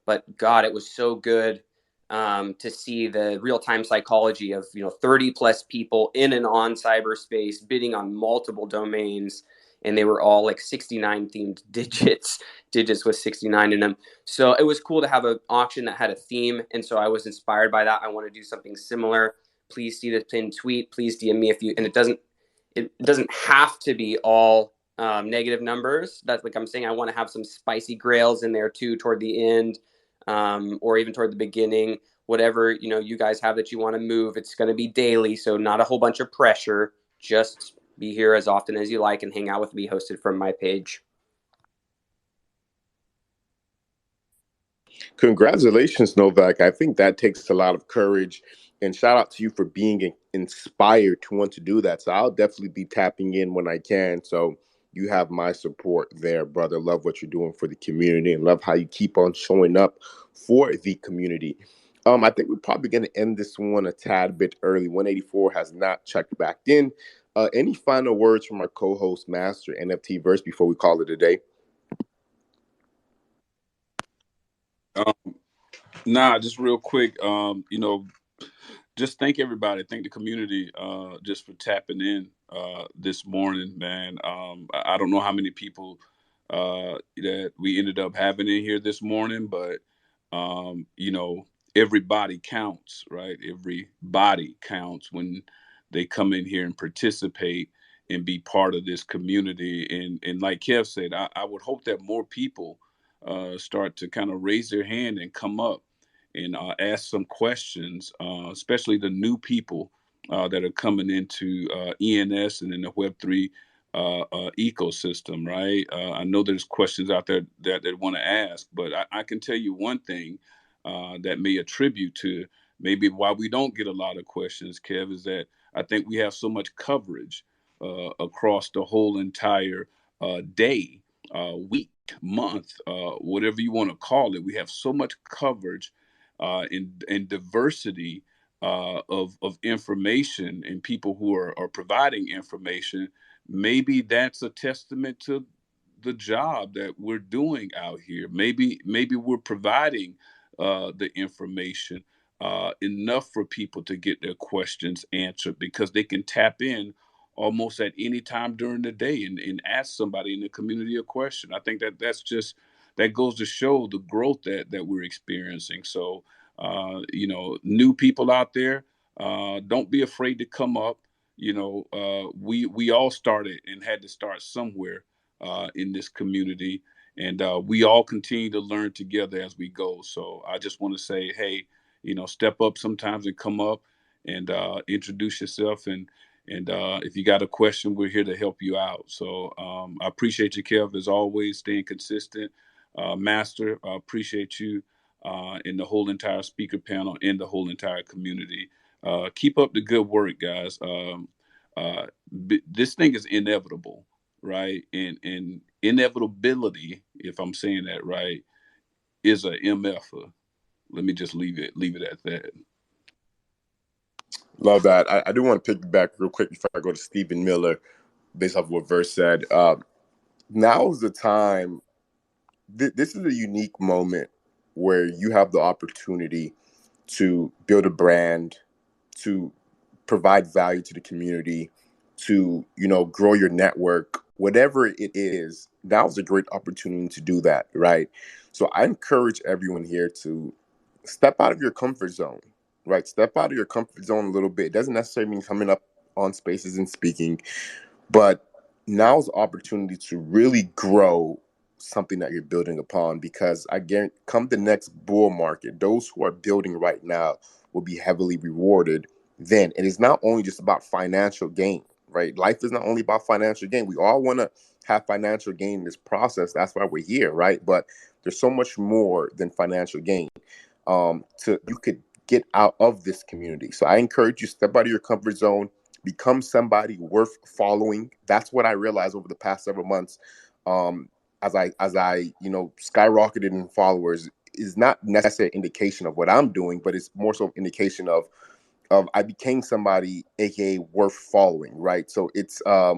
But God, it was so good to see the real-time psychology of 30 plus people in and on cyberspace bidding on multiple domains, and they were all like 69 themed digits with 69 in them. So it was cool to have an auction that had a theme, and so I was inspired by that. I want to do something similar. Please see the pinned tweet. Please DM me and it doesn't have to be all negative numbers. That's like I'm saying, I want to have some spicy grails in there too toward the end, or even toward the beginning. Whatever you guys have that you want to move. It's going to be daily, so not a whole bunch of pressure. Just be here as often as you like and hang out with me, hosted from my page. Congratulations, Novak. I think that takes a lot of courage, and shout out to you for being inspired to want to do that. So I'll definitely be tapping in when I can. So you have my support there, brother. Love what you're doing for the community and love how you keep on showing up for the community. I think we're probably going to end this one a tad bit early. 184 has not checked back in. Any final words from our co-host, Master NFT Verse, before we call it a day? Just real quick. Just thank everybody. Thank the community just for tapping in this morning, man. I don't know how many people that we ended up having in here this morning, but everybody counts, right? Everybody counts when they come in here and participate and be part of this community. And like Kev said, I would hope that more people start to kind of raise their hand and come up and ask some questions, especially the new people that are coming into ENS and in the Web3 ecosystem, right? I know there's questions out there that they want to ask, but I can tell you one thing that may attribute to maybe why we don't get a lot of questions, Kev, is that I think we have so much coverage across the whole entire day, week, month, whatever you want to call it. We have so much coverage and diversity of information and people who are providing information. Maybe that's a testament to the job that we're doing out here. Maybe we're providing the information enough for people to get their questions answered because they can tap in almost at any time during the day and ask somebody in the community a question. I think that goes to show the growth that we're experiencing. So, new people out there, don't be afraid to come up. We all started and had to start somewhere in this community, and we all continue to learn together as we go. So I just want to say, hey, step up sometimes and come up and introduce yourself. And if you got a question, we're here to help you out. So I appreciate you, Kev, as always, staying consistent. Master, I appreciate you and the whole entire speaker panel and the whole entire community. Keep up the good work, guys. This thing is inevitable, right? And inevitability, if I'm saying that right, is a MF. Let me just leave it at that. Love that. I do want to piggyback real quick before I go to Stephen Miller, based off what Verse said. Now is the time. This is a unique moment where you have the opportunity to build a brand, to provide value to the community, to grow your network, whatever it is. Now is a great opportunity to do that, right? So I encourage everyone here to step out of your comfort zone, right? Step out of your comfort zone a little bit. It doesn't necessarily mean coming up on spaces and speaking, but now's the opportunity to really grow something that you're building upon, because I guarantee come the next bull market, those who are building right now will be heavily rewarded then. And it's not only just about financial gain, right? Life is not only about financial gain. We all want to have financial gain in this process. That's why we're here, right? But there's so much more than financial gain. You could get out of this community. So I encourage you, step out of your comfort zone, become somebody worth following. That's what I realized over the past several months. As I skyrocketed in followers, is not necessarily an indication of what I'm doing, but it's more so an indication of I became somebody, aka worth following, right? So it's I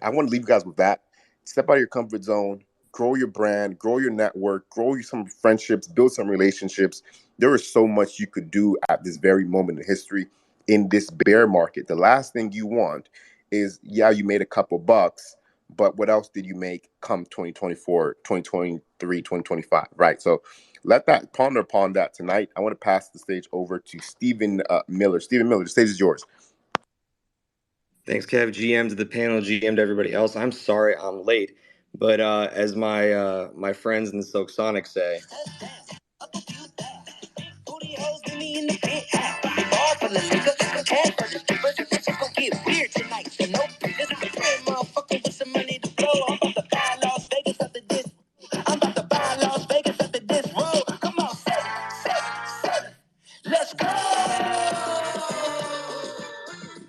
want to leave you guys with that. Step out of your comfort zone, grow your brand, grow your network, grow some friendships, build some relationships. There is so much you could do at this very moment in history in this bear market. The last thing you want is, yeah, you made a couple bucks, but what else did you make come 2024, 2023, 2025, right? So ponder upon that tonight. I want to pass the stage over to Stephen Miller. Stephen Miller, the stage is yours. Thanks, Kev. GM to the panel, GM to everybody else. I'm sorry I'm late, but as my friends in the Silk Sonic say,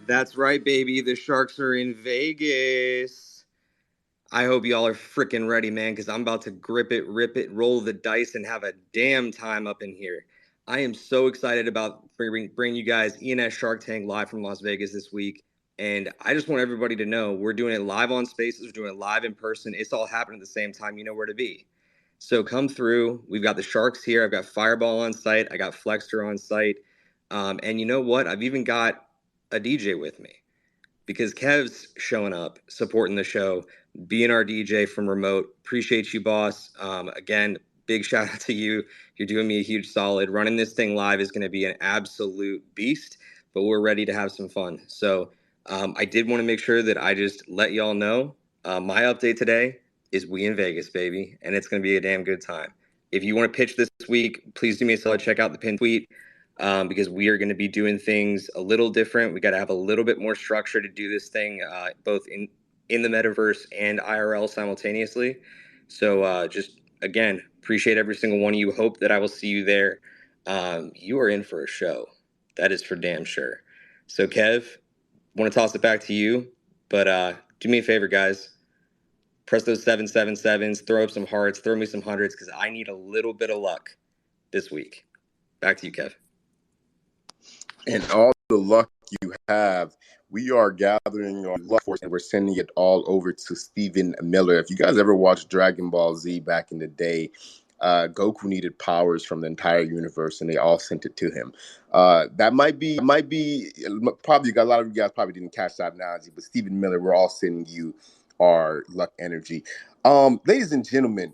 that's right, baby. The Sharks are in Vegas. I hope y'all are freaking ready, man, because I'm about to grip it, rip it, roll the dice, and have a damn time up in here. I am so excited about bringing you guys ENS Shark Tank live from Las Vegas this week. And I just want everybody to know we're doing it live on Spaces. We're doing it live in person. It's all happening at the same time. You know where to be. So come through. We've got the Sharks here. I've got Fireball on site. I got Flexter on site. And you know what? I've even got a DJ with me, because Kev's showing up, supporting the show, being our DJ from remote. Appreciate you, boss. Again, big shout out to you. You're doing me a huge solid. Running this thing live is going to be an absolute beast, but we're ready to have some fun. So I did want to make sure that I just let y'all know my update today is we in Vegas, baby, and it's going to be a damn good time. If you want to pitch this week, please do me a solid. Check out the pin tweet. Because we are going to be doing things a little different. We got to have a little bit more structure to do this thing, both in the metaverse and IRL simultaneously. So just, again, appreciate every single one of you. Hope that I will see you there. You are in for a show. That is for damn sure. So, Kev, want to toss it back to you. But do me a favor, guys. Press those 777s, throw up some hearts, throw me some hundreds, because I need a little bit of luck this week. Back to you, Kev. And all the luck you have, we are gathering our luck force and we're sending it all over to Stephen Miller. If you guys ever watched Dragon Ball Z back in the day, Goku needed powers from the entire universe, and they all sent it to him. That might be probably a lot of you guys probably didn't catch that analogy, but Stephen Miller, we're all sending you our luck energy. Ladies and gentlemen,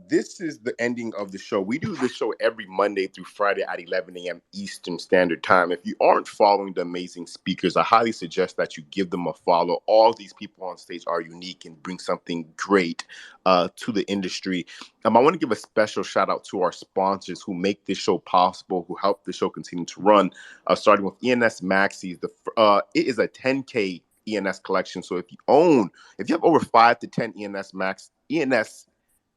This is the ending of the show. We do this show every Monday through Friday at 11 a.m. Eastern Standard Time. If you aren't following the amazing speakers, I highly suggest that you give them a follow. All these people on stage are unique and bring something great to the industry. I want to give a special shout out to our sponsors who make this show possible, who help the show continue to run, starting with ENS Maxis. It is a 10K ENS collection. So if you have over 5 to 10 ENS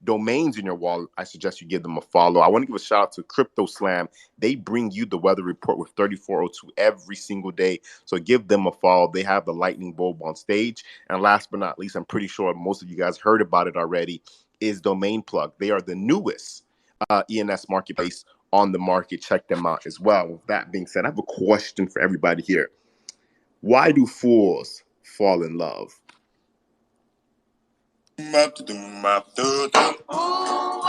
domains in your wallet, I suggest you give them a follow. I want to give a shout out to Crypto Slam. They bring you the weather report with 3402 every single day. So give them a follow. They have the lightning bulb on stage. And last but not least, I'm pretty sure most of you guys heard about it already, is Domain Plug. They are the newest ENS marketplace on the market. Check them out as well. With that being said, I have a question for everybody here. Why do fools fall in love? Ooh,